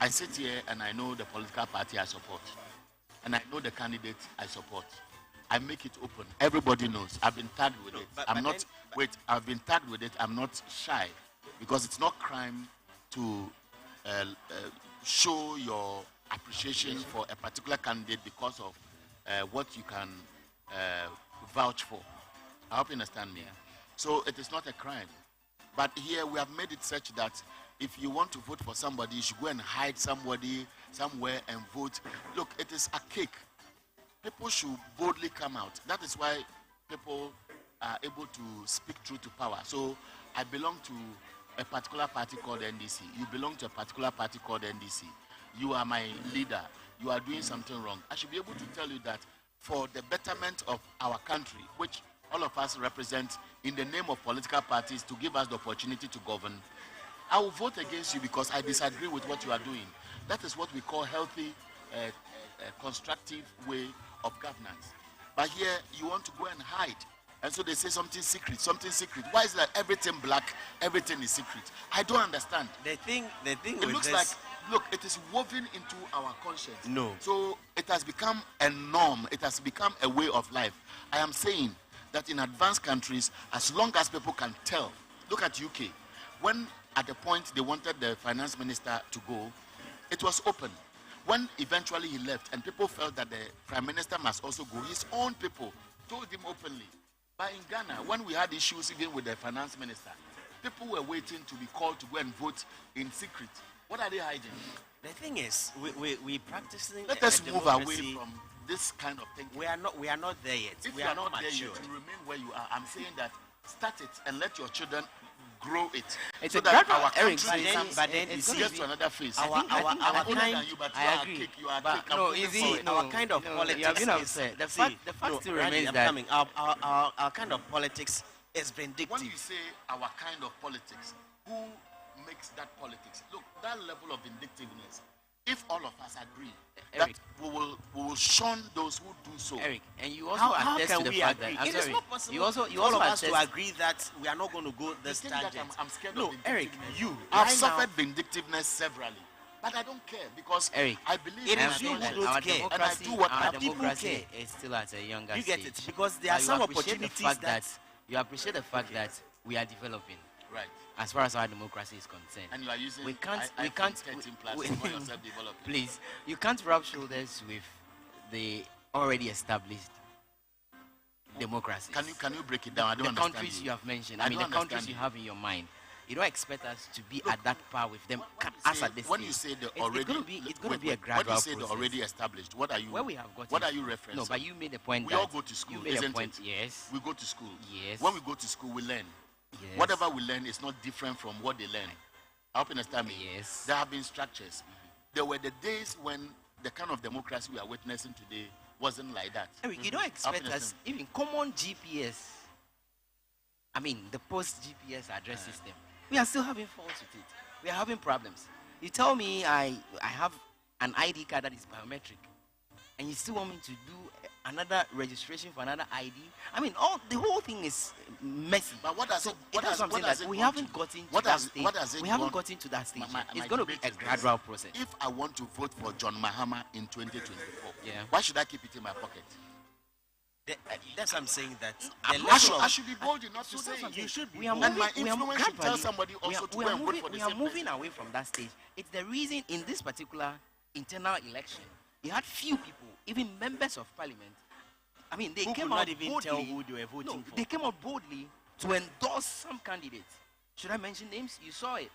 I sit here and I know the political party I support, and I know the candidate I support. I make it open. Everybody knows. I've been tagged with it. I've been tagged with it. I'm not shy, because it's not crime to show your appreciation for a particular candidate because of what you can vouch for. I hope you understand me. So it is not a crime. But here we have made it such that if you want to vote for somebody, you should go and hide somebody somewhere and vote. Look, it is a cake. People should boldly come out. That is why people are able to speak truth to power. So I belong to a particular party called NDC. You belong to a particular party called NDC. You are my leader. You are doing something wrong. I should be able to tell you that for the betterment of our country, which all of us represent in the name of political parties to give us the opportunity to govern, I will vote against you because I disagree with what you are doing. That is what we call healthy, constructive way of governance. But here, you want to go and hide. And so they say something secret, something secret. Why is that everything black, everything is secret? I don't understand. The thing it looks like, look, it is woven into our conscience. No. So it has become a norm. It has become a way of life. I am saying that in advanced countries, as long as people can tell, look at UK. When at the point they wanted the finance minister to go, it was open. When eventually he left and people felt that the prime minister must also go, his own people told him openly. But in Ghana, when we had issues even with the finance minister, people were waiting to be called to go and vote in secret. What are they hiding? The thing is, we practicing. Let us move away from this kind of thing. We are not there yet. If we you are not not there mature. yet, you remain where you are. I'm saying that start it and let your children grow it. It's so a that gradual, our Eric, country but then it it's gets to another phase. Our I'm older kind, than you, but I you are agree. a cake. You are a But cake. I'm no, moving is forward. it? No, our kind of politics you have been is, upset. The fact still remains I'm that coming. Our kind of politics is vindictive. When you say our kind of politics, who makes that politics? Look, that level of vindictiveness if all of us agree Eric, that we will shun those who do so. Eric, and you also how attest can to the we fact agree? that I'm It is sorry, not possible you also all of us attest to agree that we are not going to go this You think that tangent. I'm scared No, of Eric, vindictiveness? you. I've right suffered now, vindictiveness severally, but I don't care because Eric, I believe it in is you my who conscience. don't our care. And I do what our I do. democracy is still at a younger You stage. get it? Because there are But you some appreciate the opportunities fact that you appreciate the fact that we are developing. Right. As far as our democracy is concerned, And you are using we can't 13 plus to call yourself developing. please, you can't rub shoulders with the already established democracy. Can you break it down? I don't The understand countries you. you have mentioned, I I mean the don't countries understand you you. have in your mind, you don't expect us to be at that par with them as at this When stage. you say the It's already, going to be a when gradual you say the process. already established, what are you? Where we have got What it- are you referencing? No, but you made the point We that all go to school, you made a isn't point, it? yes. We go to school. Yes. When we go to school, we learn. Yes. Whatever we learn is not different from what they learn. I hope you understand me. Yes. There have been structures. There were the days when the kind of democracy we are witnessing today wasn't like that. Eric, you don't expect Happiness us, even common GPS, I mean, the post-GPS address system, we are still having faults with it. We are having problems. You tell me I have an ID card that is biometric, and you still want me to do another registration for another ID? I mean, the whole thing is messy. But what does So it, what that's has, what I'm what saying, has that it we gone haven't to? gotten to What that has- stage. what has it We haven't gone- gotten to that stage. My It's going to be debate a is this. gradual process. If I want to vote for John Mahama in 2024, Yeah. why should I keep it in my pocket? That's what I'm saying. That I'm the not level sure. I of- should be bold enough to So say that's what I'm it. saying. You should be We are bold. And my moving- we are influence should tell gradually- somebody we also are- to we go are and vote moving- for the we are same moving person. away from that stage. It's the reason in this particular internal election, you had few people, even members of parliament. I mean, they Who came could out not even boldly. tell who they were voting for. They came out boldly to endorse some candidates. Should I mention names? You saw it.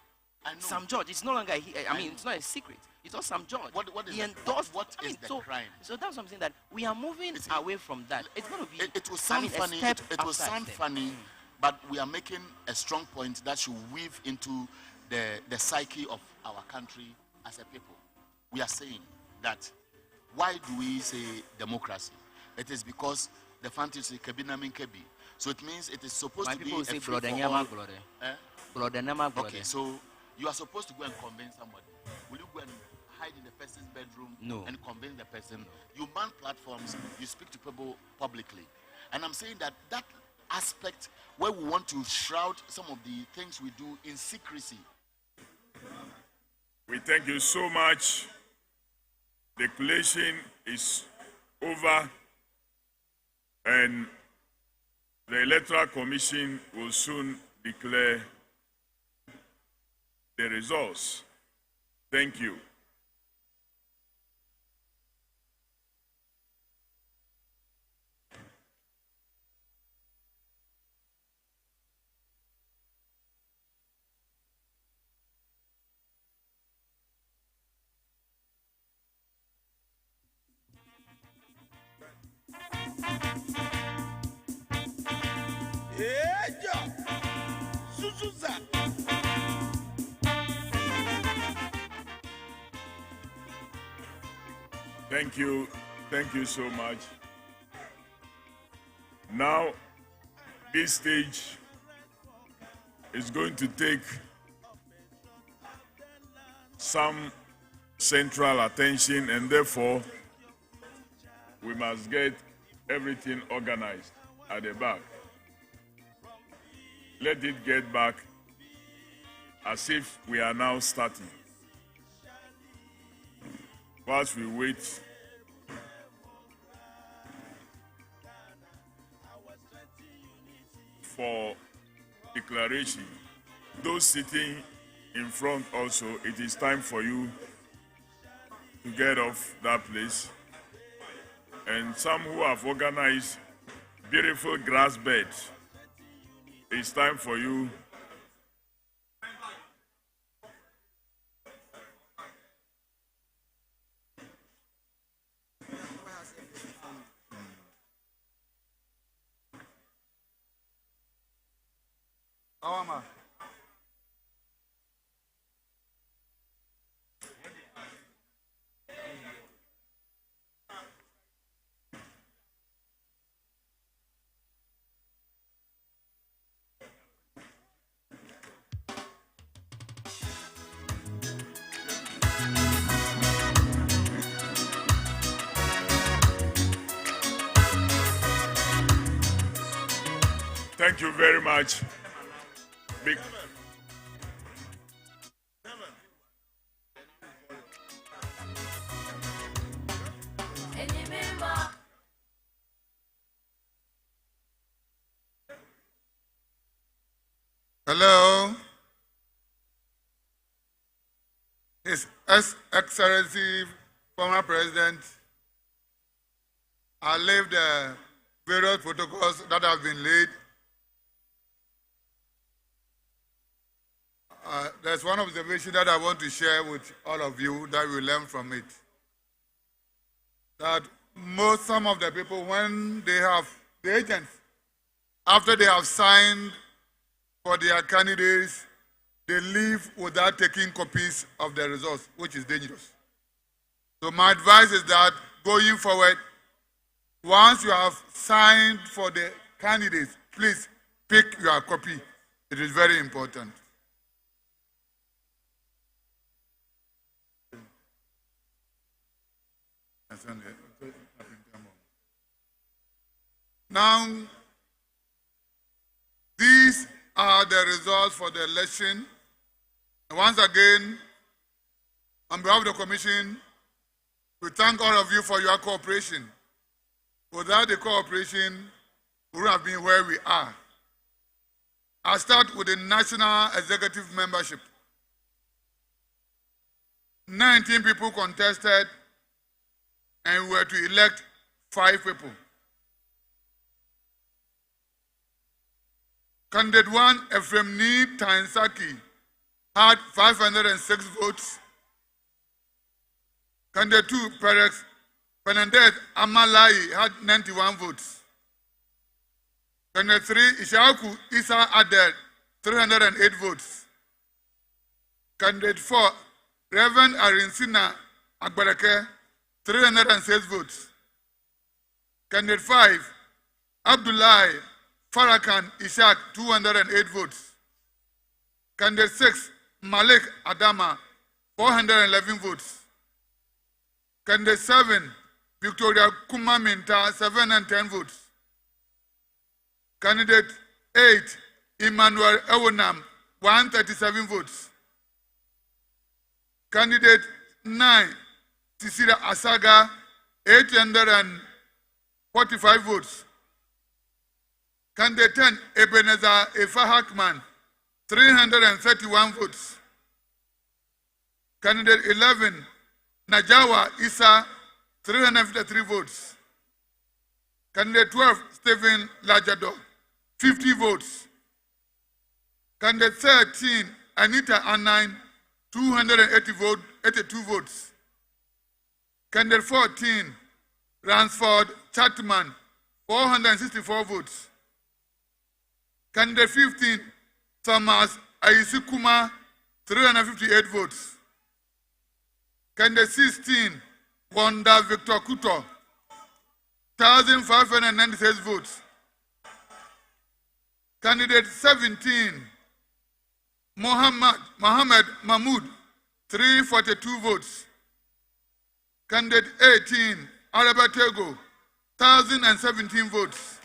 I know. Sam George. It's no longer. I mean, it's not a secret. It's not Sam George. What is he the- endorsed? what I mean, is the so, crime? So that's what I'm saying, that we are moving away from that. It's going to be. It will sound a funny. step It will after a sound step. funny, but we are making a strong point that should weave into the psyche of our country as a people. We are saying that why do we say democracy? It is because the fantasy say Kebinami Kebi. So it means it is supposed My to be people a say free for Blodenyama all. Glode. Eh? Blodenyama Glode. Okay, so you are supposed to go and convince somebody. Will you go and hide in the person's bedroom No. and convince the person? You man platforms, you speak to people publicly. And I'm saying that that aspect where we want to shroud some of the things we do in secrecy. We thank you so much. The collation is over, and the Electoral Commission will soon declare the results. Thank you. Thank you. Thank you so much. Now, this stage is going to take some central attention, and therefore, we must get everything organized at the back. Let it get back as if we are now starting. Whilst we wait for declaration, those sitting in front also, it is time for you to get off that place. And some who have organized beautiful grass beds, it's time for you Awama. Thank you very much. Big. Hello. His Excellency, former President, I leave the various protocols that have been laid. There's one observation that I want to share with all of you that we learn from it. That some of the people, when they have, the agents, after they have signed for their candidates, they leave without taking copies of the results, which is dangerous. So my advice is that going forward, once you have signed for the candidates, please pick your copy. It is very important. Now, these are the results for the election. And once again, on behalf of the Commission, we thank all of you for your cooperation. Without the cooperation, we would have been where we are. I'll start with the National Executive Membership. 19 people contested, and we were to elect 5 people. Candidate 1, Ephraim Tansaki, had 506 votes. Candidate 2, Perex Fernandez Amalai, had 91 votes. Candidate 3, Ishaku Isa Adel, 308 votes. Candidate 4, Reverend Arinsina Agbareke, 306 votes. Candidate 5, Abdullahi Farrakhan Ishaq, 208 votes. Candidate 6, Malik Adama, 411 votes. Candidate 7, Victoria Kumaminta, 710 votes. Candidate 8, Emmanuel Ewonam, 137 votes. Candidate 9, Tisira Asaga, 845 votes. Candidate 10, Ebenezer Efa Hakman, 331 votes. Candidate 11, Najawa Isa, 353 votes. Candidate 12, Stephen Lajado, 50 votes. Candidate 13, Anita Anine, 282 votes. Candidate 14, Ransford Chatman, 464 votes. Candidate 15, Thomas Aisikuma, 358 votes. Candidate 16, Wanda Victor Kuto, 1,596 votes. Candidate 17, Mohammed Mahmoud, 342 votes. Candidate 18, Arabatego, 1,017 votes.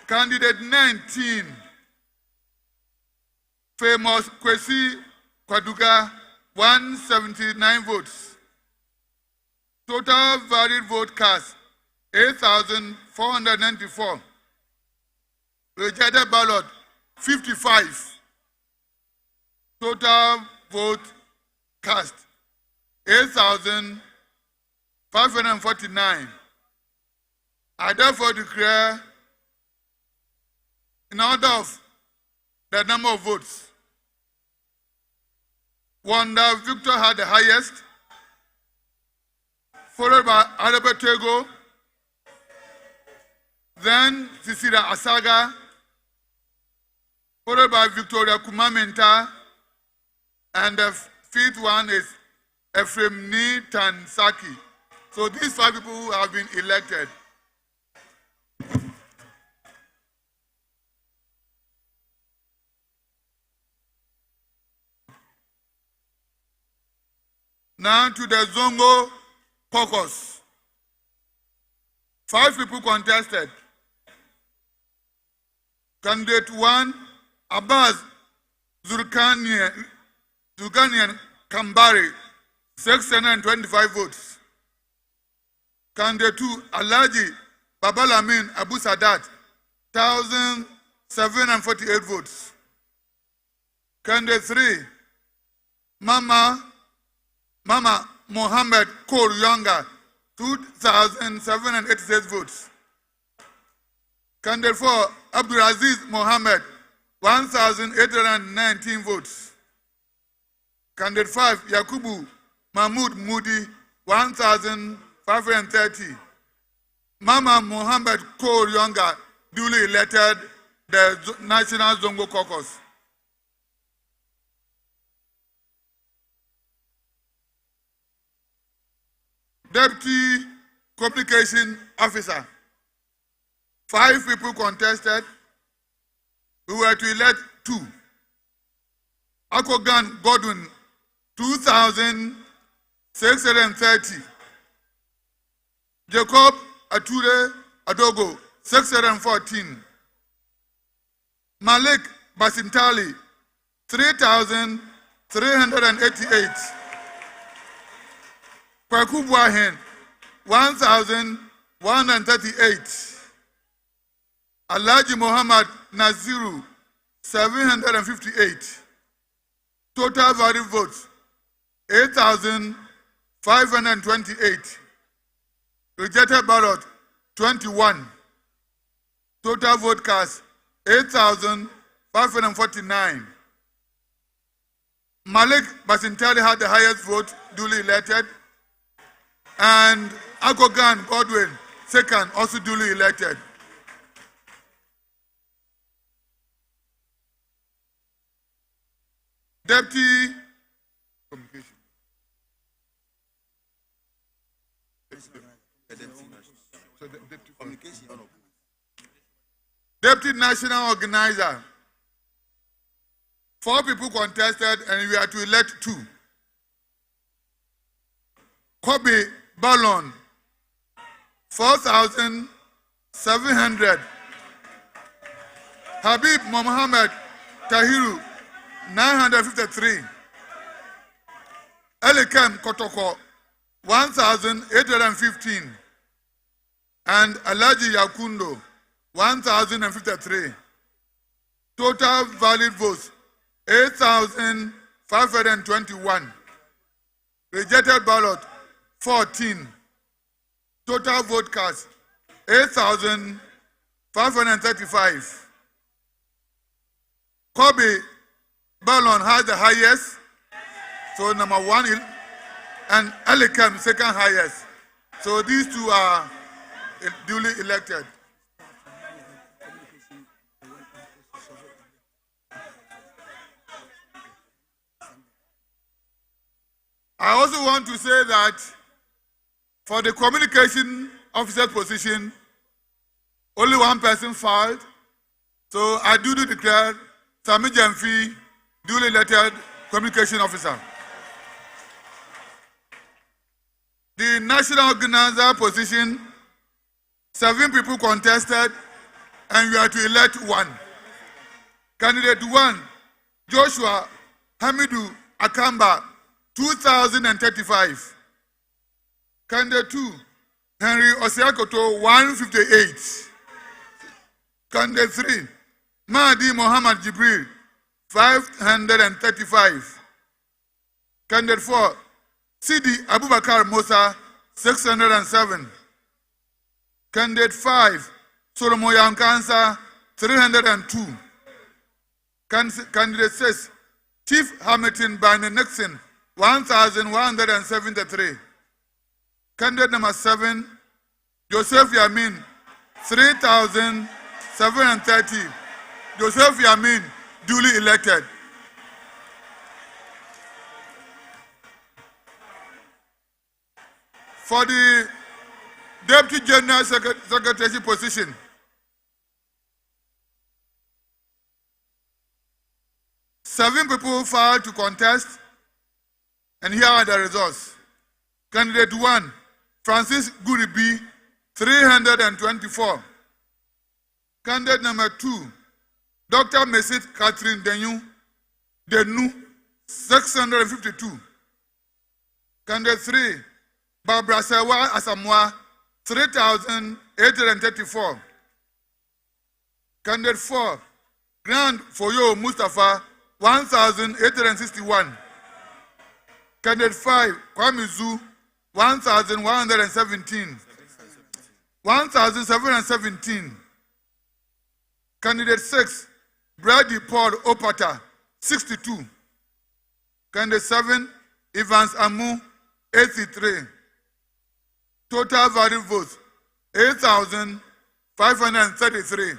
Candidate 19, Famous Kwesi Kwaduga, 179 votes. Total valid vote cast, 8,494. Rejected ballot, 55. Total vote cast, 8,549. I therefore declare, in order of the number of votes, Wanda Victor had the highest, followed by Arabetego, then Cecilia Asaga, followed by Victoria Kumaminta, and the 5th one is Ephraim Tansaki. So these 5 people have been elected. Now to the Zongo caucus. 5 people contested. Candidate 1, Abbas Zurkanian Kambari, 625 votes. Candidate 2, Alhaji Babalamin Abu Sadat, 1,748 votes. Candidate 3, Mama Mohammed Kor Yanga, 2,786 votes. Candidate 4, Abdulaziz Mohammed, 1,819 votes. Candidate 5, Yakubu Mahmoud Moody, 1,530. Mama Mohammed Kor Yanga, duly elected the National Zongo Caucus. Deputy Communication Officer. 5 people contested. We were to elect 2. Akogan Godwin, 2,630. Jacob Ature Adogo, 614. Malik Basintali, 3,388. Kwaku Buahen, 1,138. Alhaji Muhammad Naziru, 758. Total valid votes, 8,528. Rejected ballot, 21. Total vote cast, 8,549. Malik Basintali had the highest vote, duly elected. And Akogan Godwin, second, also duly elected. Deputy Communication. Deputy National Organizer. 4 people contested and we are to elect 2. Kobe Ballon, 4,700. Habib Mohammed Tahiru, 953. Elikem Kotoko, 1,815. And Alhaji Yakundo, 1,053. Total valid votes, 8,521. Rejected ballot, 14. Total vote cast, 8,535. Kobe Ballon has the highest, so number 1, and Elikem second highest. So these 2 are duly elected. I also want to say that for the communication officer position, only 1 person filed. So I do declare Sami Jamfi duly elected communication officer. The national organizer position, 7 people contested, and we are to elect 1. Candidate 1, Joshua Hamidu Akamba, 2,035. Candidate 2, Henry Osiakoto, 158. Candidate 3, Mahdi Mohammed Jibril, 535. Candidate 4, Sidi Abubakar Musa, 607. Candidate 5, Solomoyan Kansa, 302. Candidate 6, Chief Hamilton Bane Nixon, 1,173. Candidate number 7, Joseph Yamin, 3,730. Joseph Yamin, duly elected. For the Deputy General Secretary position, seven people filed to contest, and here are the results. Candidate 1, Francis Guribi, 324. Candidate number 2, Dr. Mesit Catherine Denu, 652. Candidate 3, Barbara Sewa Asamoah, 3,834. Candidate 4, Grand Foyo Mustafa, 1,861. Candidate 5, Kwame Zu, 1,117. 1,717. Candidate 6, Brady Paul Opata, 62. Candidate 7, Evans Amu, 83. Total valid votes, 8,533.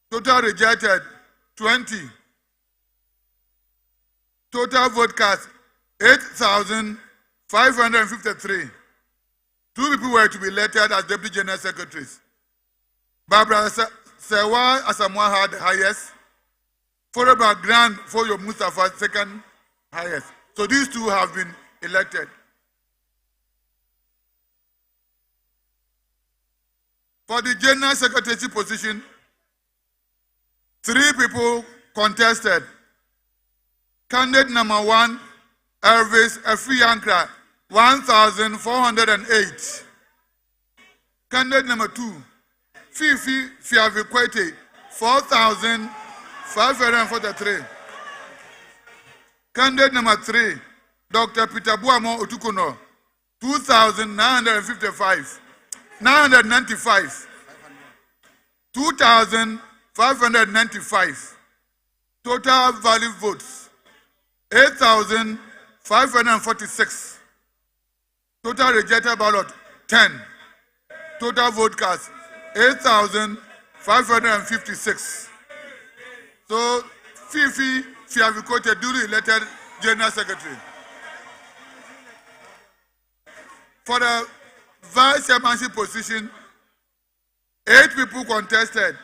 Total rejected, 20. Total vote cast, 8,553. 2 people were to be elected as Deputy General Secretaries. Barbara Sewa Asamoah had the highest, followed by Grand Foyo Mustafa, second highest. So these two have been elected. For the General Secretary position, 3 people contested. Candidate number 1, Elvis Efiankra, 1,408. Candidate number 2, Fifi Fiavikwete, 4,543. Candidate number 3, Dr. Peter Buamo Otukono, 2,995. 995. 2,595. Total valid votes, 8,546. Total rejected ballot, 10. Total vote cast, 8,556. So, Fifi Fiavikote duly elected General Secretary. For the Vice Chairmanship position, 8 people contested,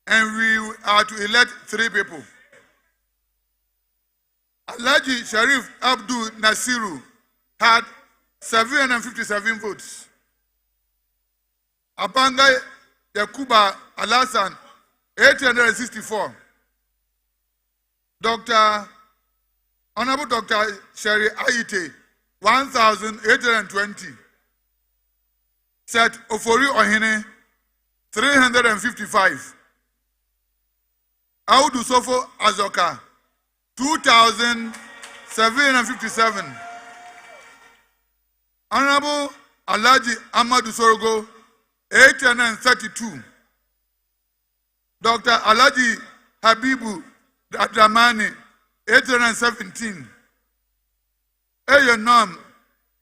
and we are to elect 3 people. Alhaji Sharif Abdul Nasiru had 757 votes. Abanga Yakuba Alasan, 864. Honorable Dr. Sherry Aite, 1,820. Set Ofori Ohene, 355. Audu Sofo Azoka, 2,757. Honorable Alhaji Amadou Sorogo, 832. Dr. Alhaji Habibu Adramani, 817. Eyonom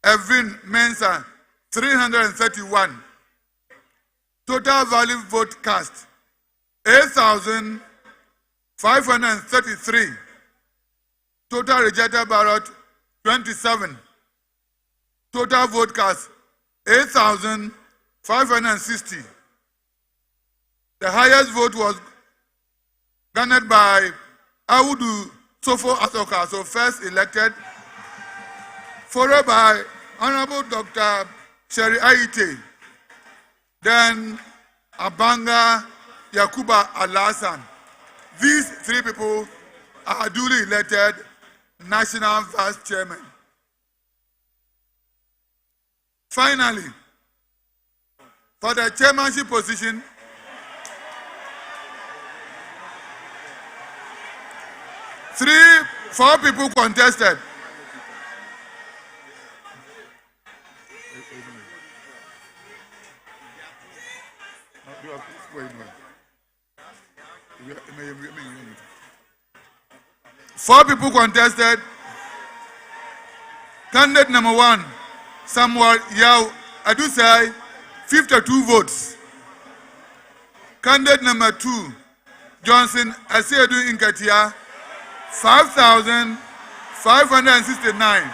Evin Mensa, 331. Total valid vote cast, 8,533. Total rejected ballot, 27. Total vote cast, 8,560. The highest vote was garnered by Audu Sofo Asoka, so first elected, followed by Honorable Dr. Sherry Aite, then Abanga Yakuba Alasan. These 3 people are duly elected National Vice Chairman. Finally, for the chairmanship position, 4 people contested. Four people contested. Candidate number 1, Samuel Yao Adusai, 52 votes. Candidate number 2, Johnson Asiedu Inkatia, 5,569.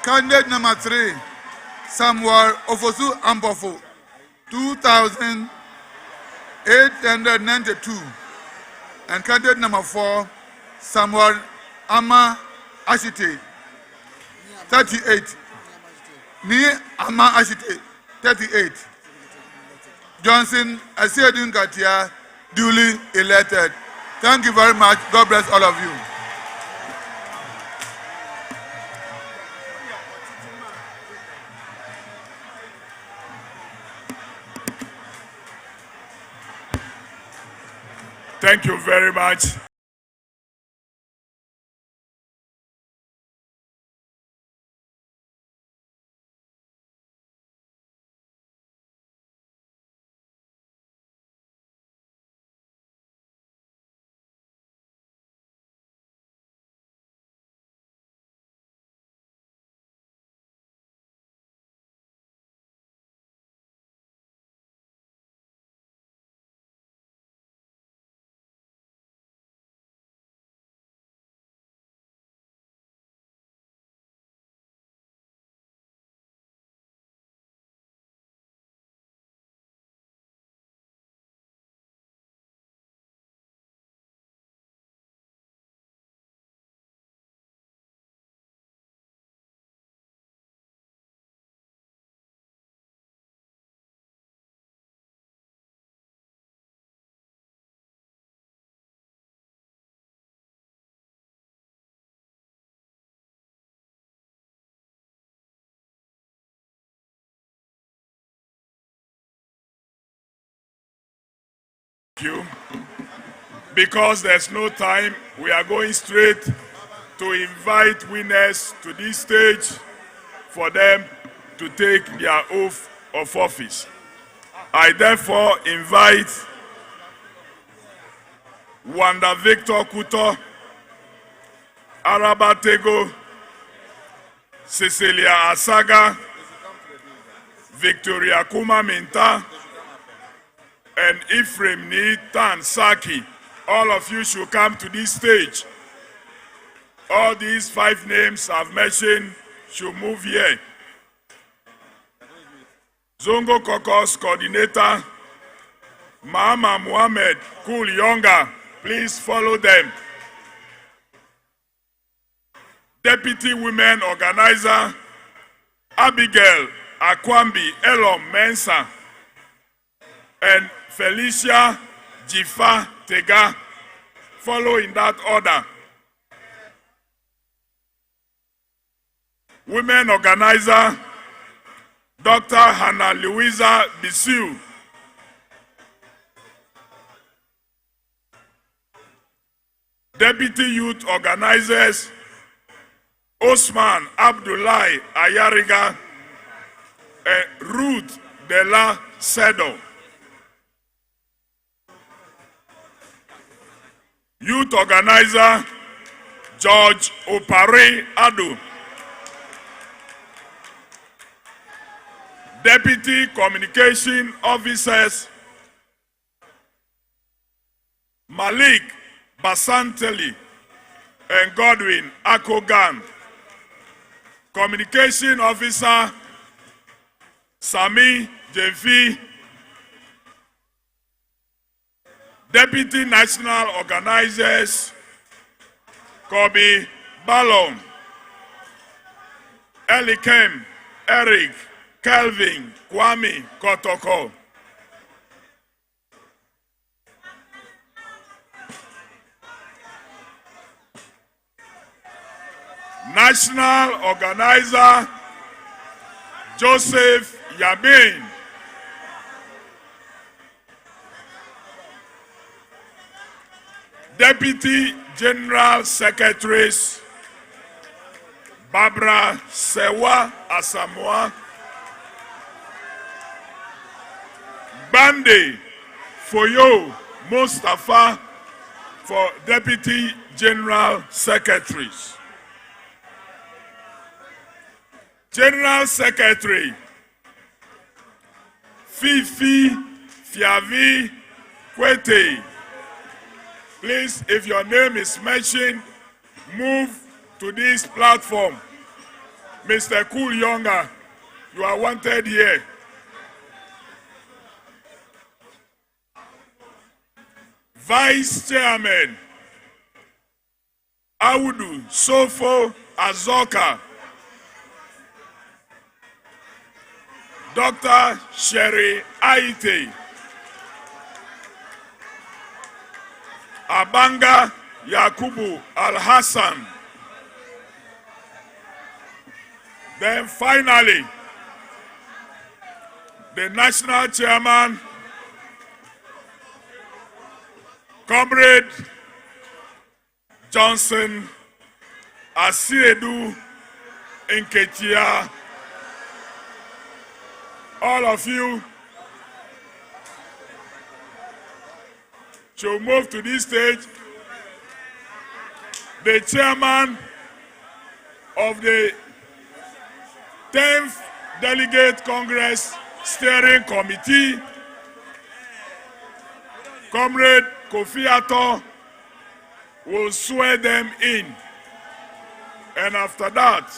Candidate number 3, Samuel Ofosu Ambofo, 2,892. And candidate number 4, Samuel Ama Ashite, 38. Ni Ama Ashite, 38. Johnson Asiedu Inkatia, duly elected. Thank you very much. God bless all of you. Thank you very much. Thank you. Because there's no time, we are going straight to invite winners to this stage for them to take their oath of office. I therefore invite Wanda Victor Kuto, Araba Tego, Cecilia Asaga, Victoria Kuma Minta, and Ephraim Nitan Saki. All of you should come to this stage. All these 5 names I've mentioned should move here. Zongo Kokos coordinator, Mahama Muhammad Kul Yonga, please follow them. Deputy women organizer, Abigail Akwambi Elom Mensa, and Felicia Jifa Tega, follow in that order. Women organizer, Dr. Hannah Louisa Bisiu. Deputy youth organizers, Osman Abdullahi Ayariga and Ruth Della Sedo. Youth organizer, George Opare Adu. Deputy communication officers, Malik Basanteli and Godwin Akogan. Communication officer, Sami Jefi. Deputy national organizers, Kobe Ballon, Elikem, Eric, Kelvin, Kwame, Kotoko. National organizer, Joseph Yamin. Deputy General Secretaries, Barbara Sewa Asamoah, Bande Foyo Mustafa for Deputy General Secretaries. General Secretary, Fifi Fiavi Kwete. Please, if your name is mentioned, move to this platform. Mr. Kul Yonga, you are wanted here. Vice Chairman, Audu Sofo Azoka. Dr. Sherry Aite. Abanga Yakubu Al-Hassan. Then finally, the national chairman, Comrade Johnson Asiedu Nketia. All of you should move to this stage. The chairman of the 10th Delegate Congress Steering Committee, Comrade KOFI, will swear them in. And after that,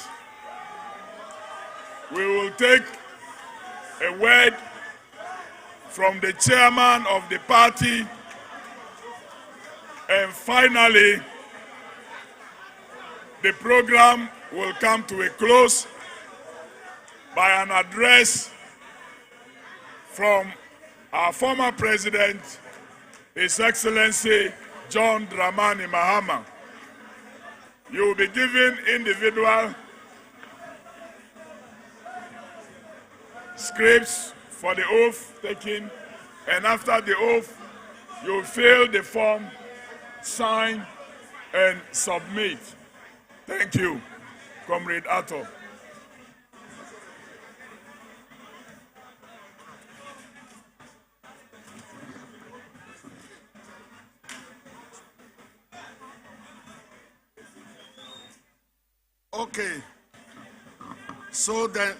we will take a word from the chairman of the party. And finally, the program will come to a close by an address from our former president, His Excellency John Dramani Mahama. You will be given individual scripts for the oath taking, and after the oath, you fill the form, sign, and submit. Thank you, Comrade Atto. Okay. So the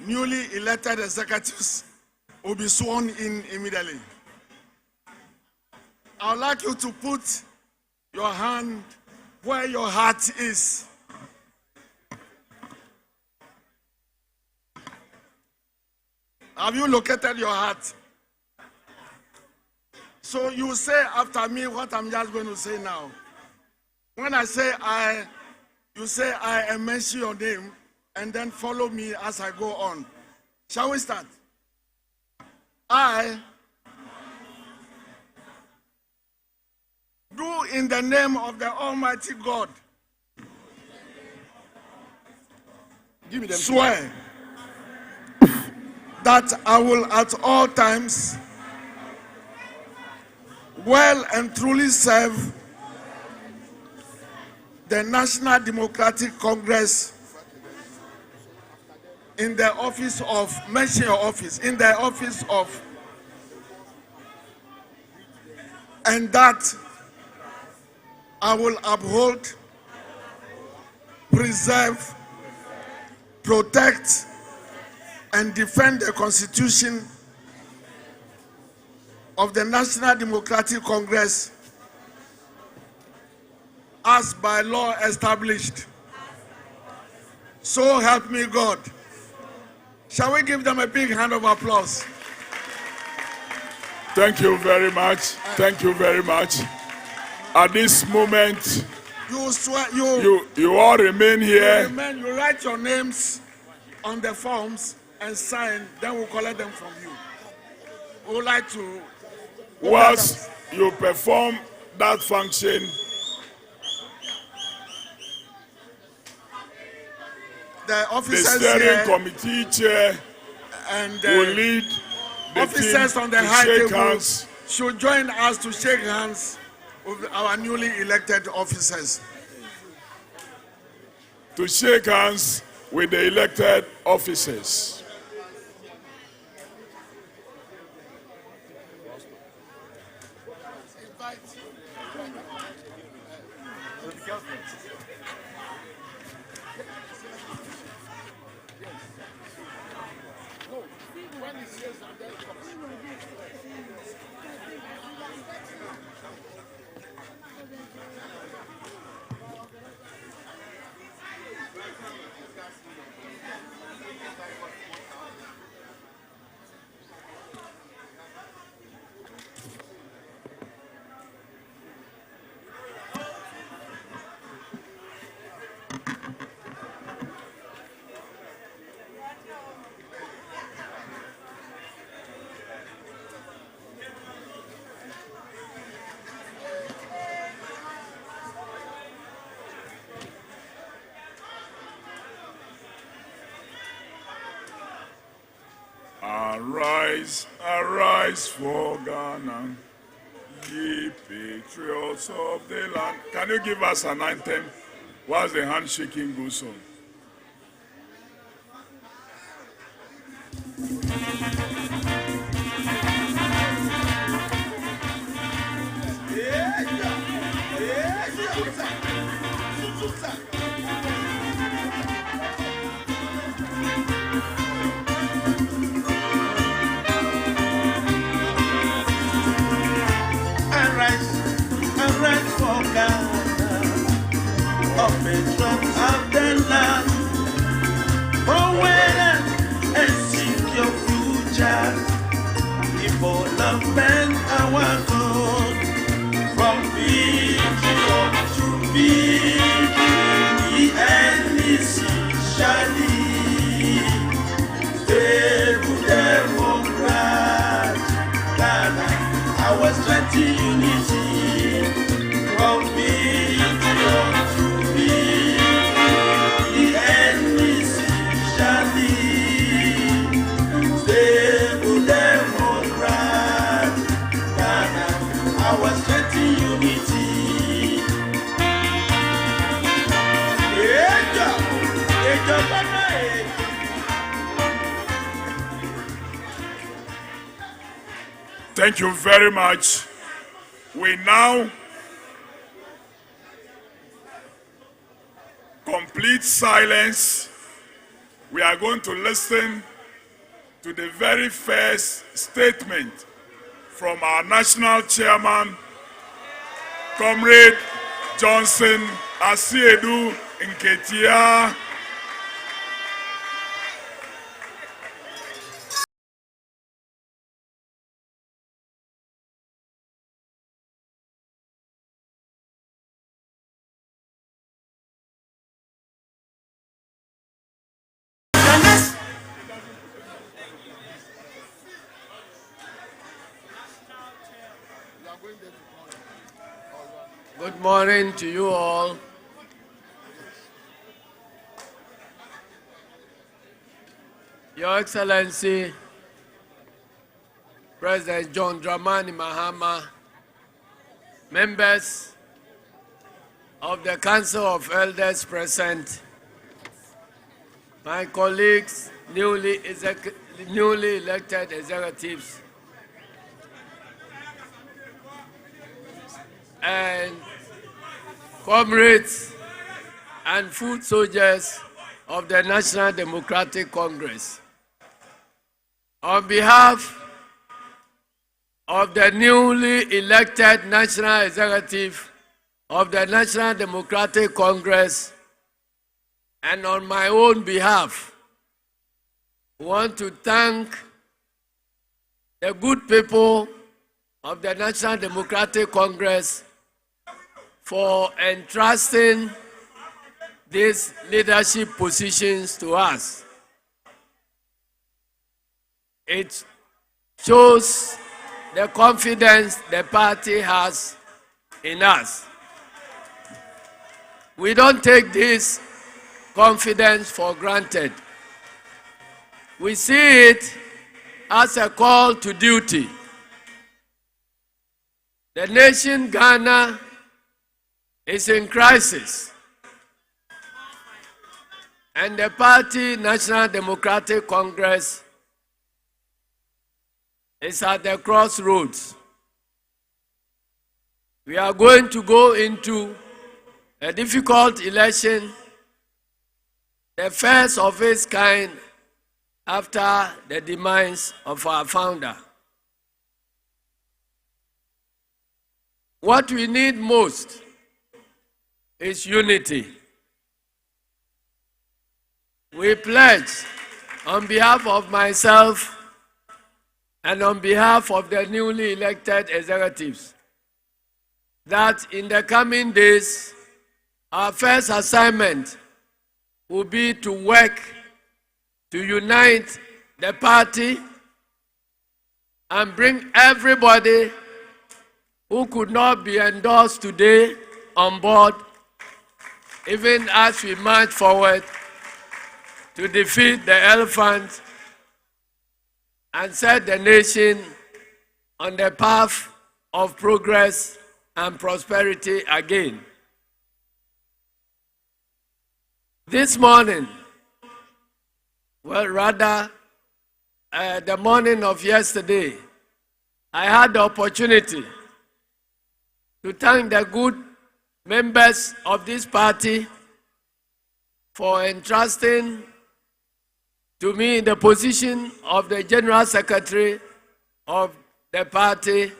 newly elected executives will be sworn in immediately. I would like you to put your hand where your heart is. Have you located your heart? So you say after me what I'm just going to say now. When I say I, you say I and mention your name, and then follow me as I go on. Shall we start? I do in the name of the Almighty God swear that I will at all times well and truly serve the National Democratic Congress in the office of, mention your office, in the office of, and that I will uphold, preserve, protect, and defend the Constitution of the National Democratic Congress as by law established. So help me God. Shall we give them a big hand of applause? Thank you very much. Thank you very much. At this moment, you swear, you all remain here. You write your names on the forms and sign, then we'll collect them from you. We would like to... Whilst you perform that function, the officers the steering here committee chair and will lead the officers team on the to high shake table hands. Should join us to shake hands with our newly elected officers. To shake hands with the elected officers. Arise, arise for Ghana, ye patriots of the land. Can you give us an anthem? What's the handshaking goes on? Arise for Ghana, of patriots of the land. Forward and seek your future. People of men our good. From victory to victory, the enemy shall lead. Stable democrat, Ghana, our strength unity. From victory to victory, the enemy shall lead. Stable democrat, Ghana, our strength unity. Thank you very much. We now complete silence. We are going to listen to the very first statement from our national chairman, Comrade Johnson Asiedu Nketia. Good morning to you all. Your Excellency, President John Dramani Mahama, members of the Council of Elders present, my colleagues, newly elected executives, and comrades and foot soldiers of the National Democratic Congress. On behalf of the newly elected National Executive of the National Democratic Congress, and on my own behalf, I want to thank the good people of the National Democratic Congress for entrusting these leadership positions to us. It shows the confidence the party has in us. We don't take this confidence for granted. We see it as a call to duty. The nation Ghana is in crisis, and the party National Democratic Congress is at the crossroads. We are going to go into a difficult election, the first of its kind after the demise of our founder. What we need most is unity. We pledge on behalf of myself and on behalf of the newly elected executives that in the coming days, our first assignment will be to work to unite the party and bring everybody who could not be endorsed today on board, even as we march forward to defeat the elephant and set the nation on the path of progress and prosperity again. This morning, well, rather, the morning of yesterday, I had the opportunity to thank the good members of this party for entrusting to me the position of the General Secretary of the party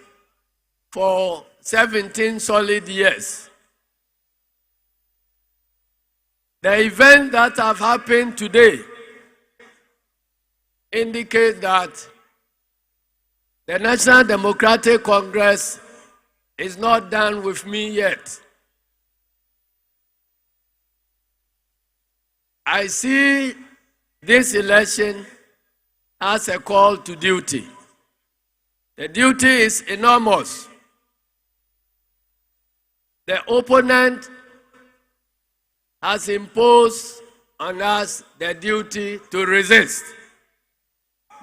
for 17 solid years. The events that have happened today indicate that the National Democratic Congress is not done with me yet. I see this election as a call to duty. The duty is enormous. The opponent has imposed on us the duty to resist,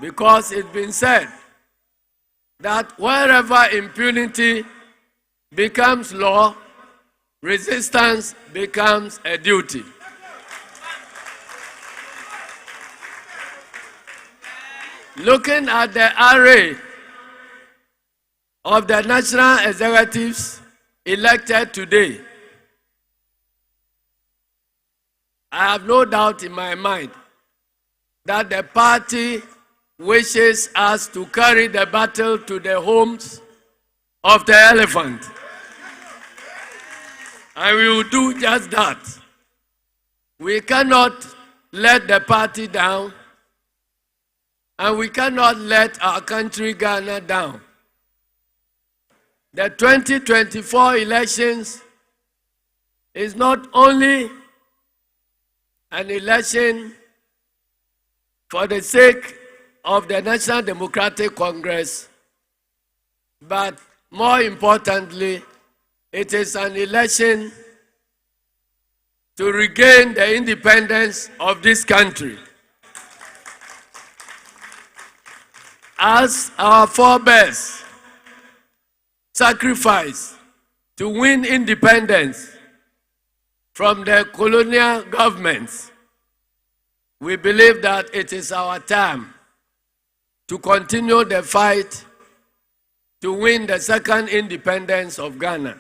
because it's been said that wherever impunity becomes law, resistance becomes a duty. Looking at the array of the national executives elected today, I have no doubt in my mind that the party wishes us to carry the battle to the homes of the elephant. And we will do just that. We cannot let the party down, and we cannot let our country, Ghana, down. The 2024 elections is not only an election for the sake of the National Democratic Congress, but more importantly, it is an election to regain the independence of this country. As our forebears sacrificed to win independence from the colonial governments, we believe that it is our time to continue the fight to win the second independence of Ghana.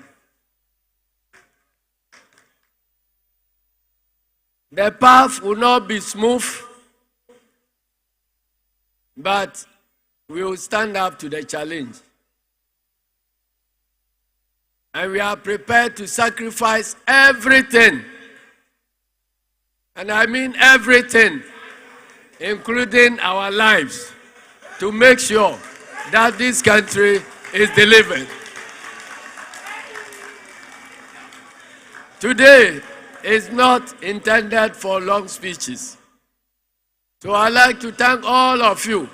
The path will not be smooth, but we will stand up to the challenge. And we are prepared to sacrifice everything, and I mean everything, including our lives, to make sure that this country is delivered. Today is not intended for long speeches. So I'd like to thank all of you.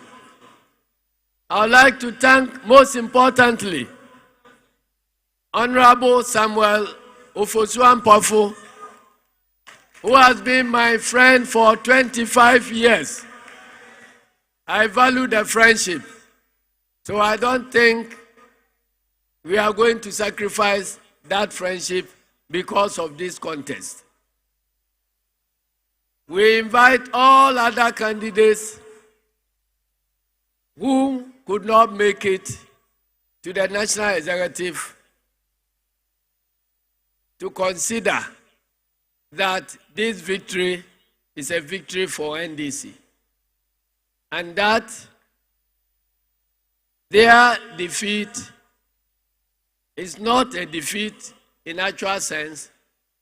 I'd like to thank, most importantly, Honorable Samuel Ofosu-Ampofo, who has been my friend for 25 years. I value the friendship, so I don't think we are going to sacrifice that friendship because of this contest. We invite all other candidates who could not make it to the National Executive to consider that this victory is a victory for NDC, and that their defeat is not a defeat in actual sense,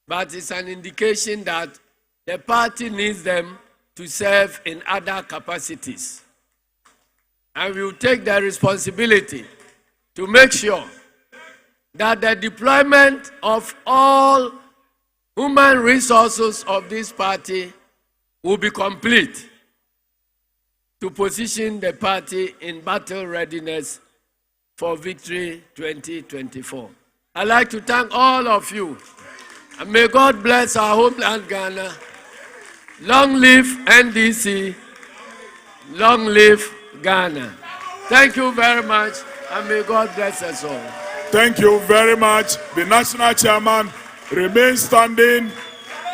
but it's an indication that the party needs them to serve in other capacities. And we will take the responsibility to make sure that the deployment of all human resources of this party will be complete to position the party in battle readiness for Victory 2024. I'd like to thank all of you, and may God bless our homeland, Ghana. Long live NDC, long live Ghana. Thank you very much, and may God bless us all. Thank you very much. The national chairman remains standing.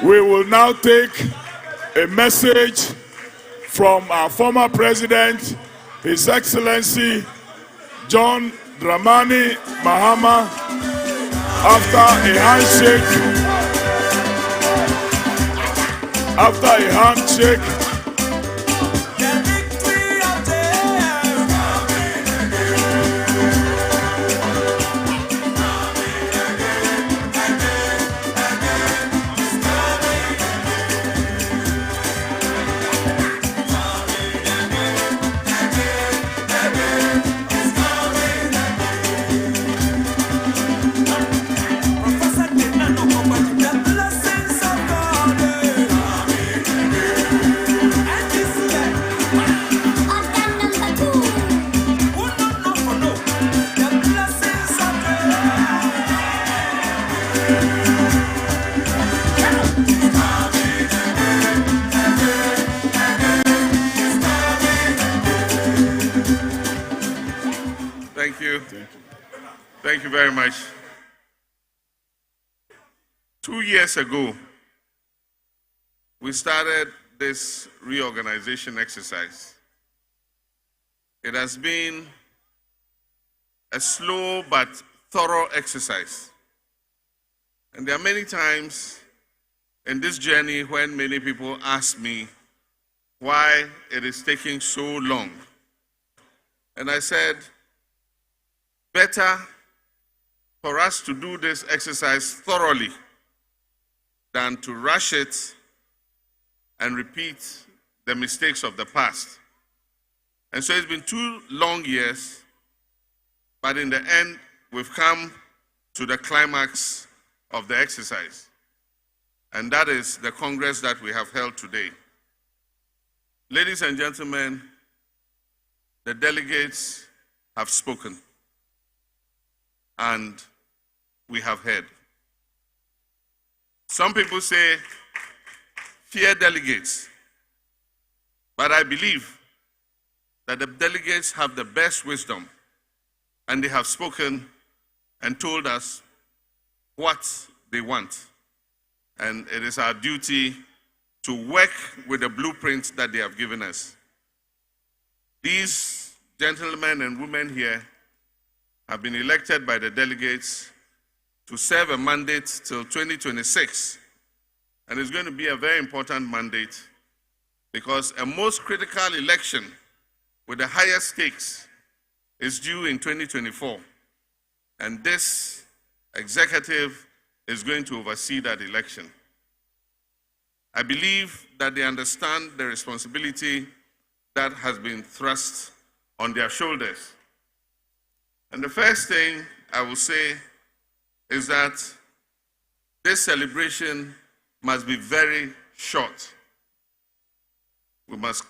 We will now take a message from our former president, His Excellency John Dramani Mahama, after a handshake. Thank you very much. 2 years ago, we started this reorganization exercise. It has been a slow but thorough exercise. And there are many times in this journey when many people ask me why it is taking so long. And I said, better for us to do this exercise thoroughly than to rush it and repeat the mistakes of the past. And so it's been 2 long years, but in the end, we've come to the climax of the exercise. And that is the Congress that we have held today. Ladies and gentlemen, the delegates have spoken, and we have heard. Some people say, fear delegates, but I believe that the delegates have the best wisdom, and they have spoken and told us what they want. And it is our duty to work with the blueprint that they have given us. These gentlemen and women here have been elected by the delegates to serve a mandate till 2026. And it's going to be a very important mandate because a most critical election with the highest stakes is due in 2024. And this executive is going to oversee that election. I believe that they understand the responsibility that has been thrust on their shoulders. And the first thing I will say is that this celebration must be very short. We must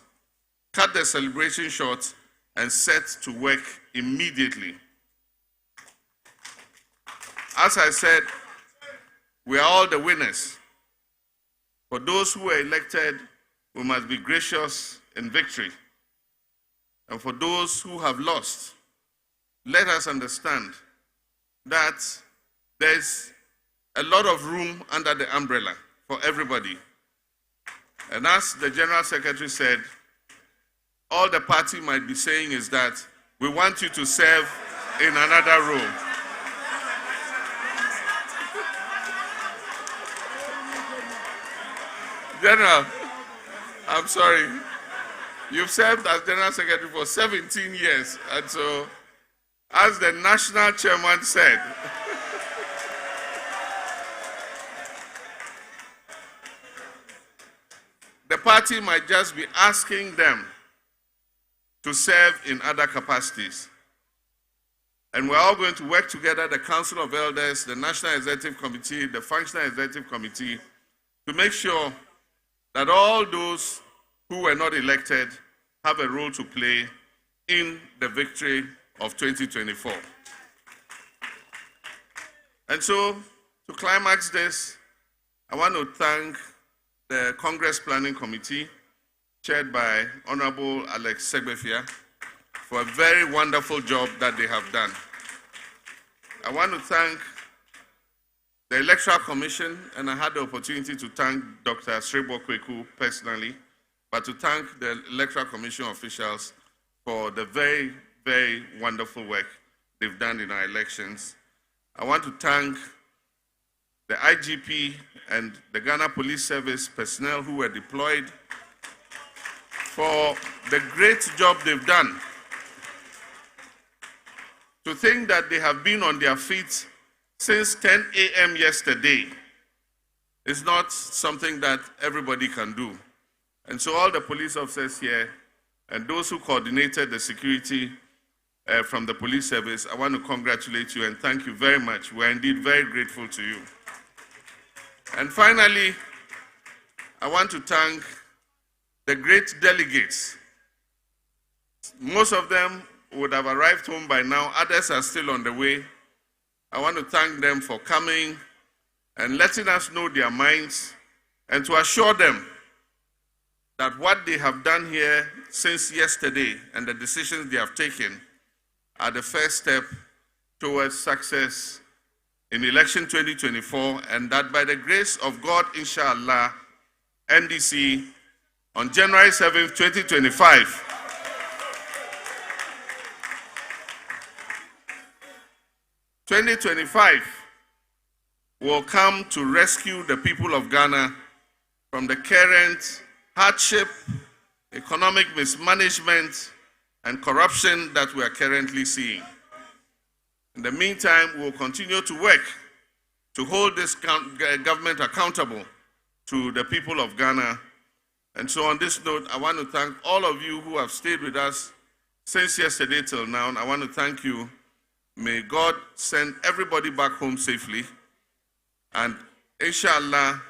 cut the celebration short and set to work immediately. As I said, we are all the winners. For those who were elected, we must be gracious in victory. And for those who have lost, let us understand that there's a lot of room under the umbrella for everybody. And as the General Secretary said, all the party might be saying is that we want you to serve in another role. General, I'm sorry. You've served as General Secretary for 17 years. And so, as the national chairman said, the party might just be asking them to serve in other capacities. And we're all going to work together, the Council of Elders, the National Executive Committee, the Functional Executive Committee, to make sure that all those who were not elected have a role to play in the victory of 2024. And so, to climax this, I want to thank the Congress Planning Committee, chaired by Honorable Alex Segbefia, for a very wonderful job that they have done. I want to thank the Electoral Commission, and I had the opportunity to thank Dr. Srebo Kweku personally, but to thank the Electoral Commission officials for the very, very wonderful work they've done in our elections. I want to thank the IGP and the Ghana Police Service personnel who were deployed for the great job they've done. To think that they have been on their feet since 10 a.m. yesterday is not something that everybody can do. And so all the police officers here and those who coordinated the security from the police service, I want to congratulate you and thank you very much. We're indeed very grateful to you. And finally, I want to thank the great delegates. Most of them would have arrived home by now. Others are still on the way. I want to thank them for coming and letting us know their minds and to assure them that what they have done here since yesterday and the decisions they have taken are the first step towards success in election 2024, and that by the grace of God, inshallah, NDC on January 7th, 2025, will come to rescue the people of Ghana from the current hardship, economic mismanagement, and corruption that we are currently seeing. In the meantime, we will continue to work to hold this government accountable to the people of Ghana. And so on this note, I want to thank all of you who have stayed with us since yesterday till now. I want to thank you. May God send everybody back home safely. And inshallah,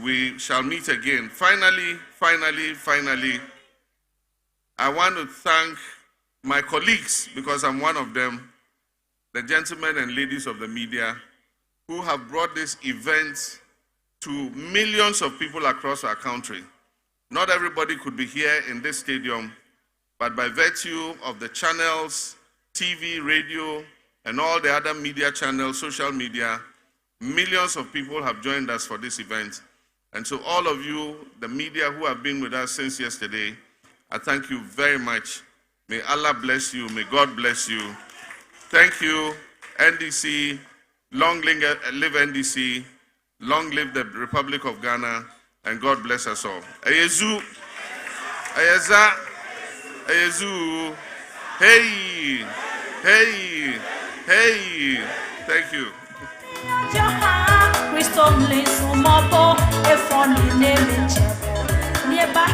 we shall meet again. Finally, I want to thank my colleagues, because I'm one of them, the gentlemen and ladies of the media, who have brought this event to millions of people across our country. Not everybody could be here in this stadium, but by virtue of the channels, TV, radio, and all the other media channels, social media, millions of people have joined us for this event. And so all of you, the media who have been with us since yesterday, I thank you very much. May Allah bless you. May God bless you. Thank you, NDC. Long live NDC. Long live the Republic of Ghana. And God bless us all. Ayezu. Ayeza. Ayezu. Hey. Hey. Hey. Thank you. Nearby,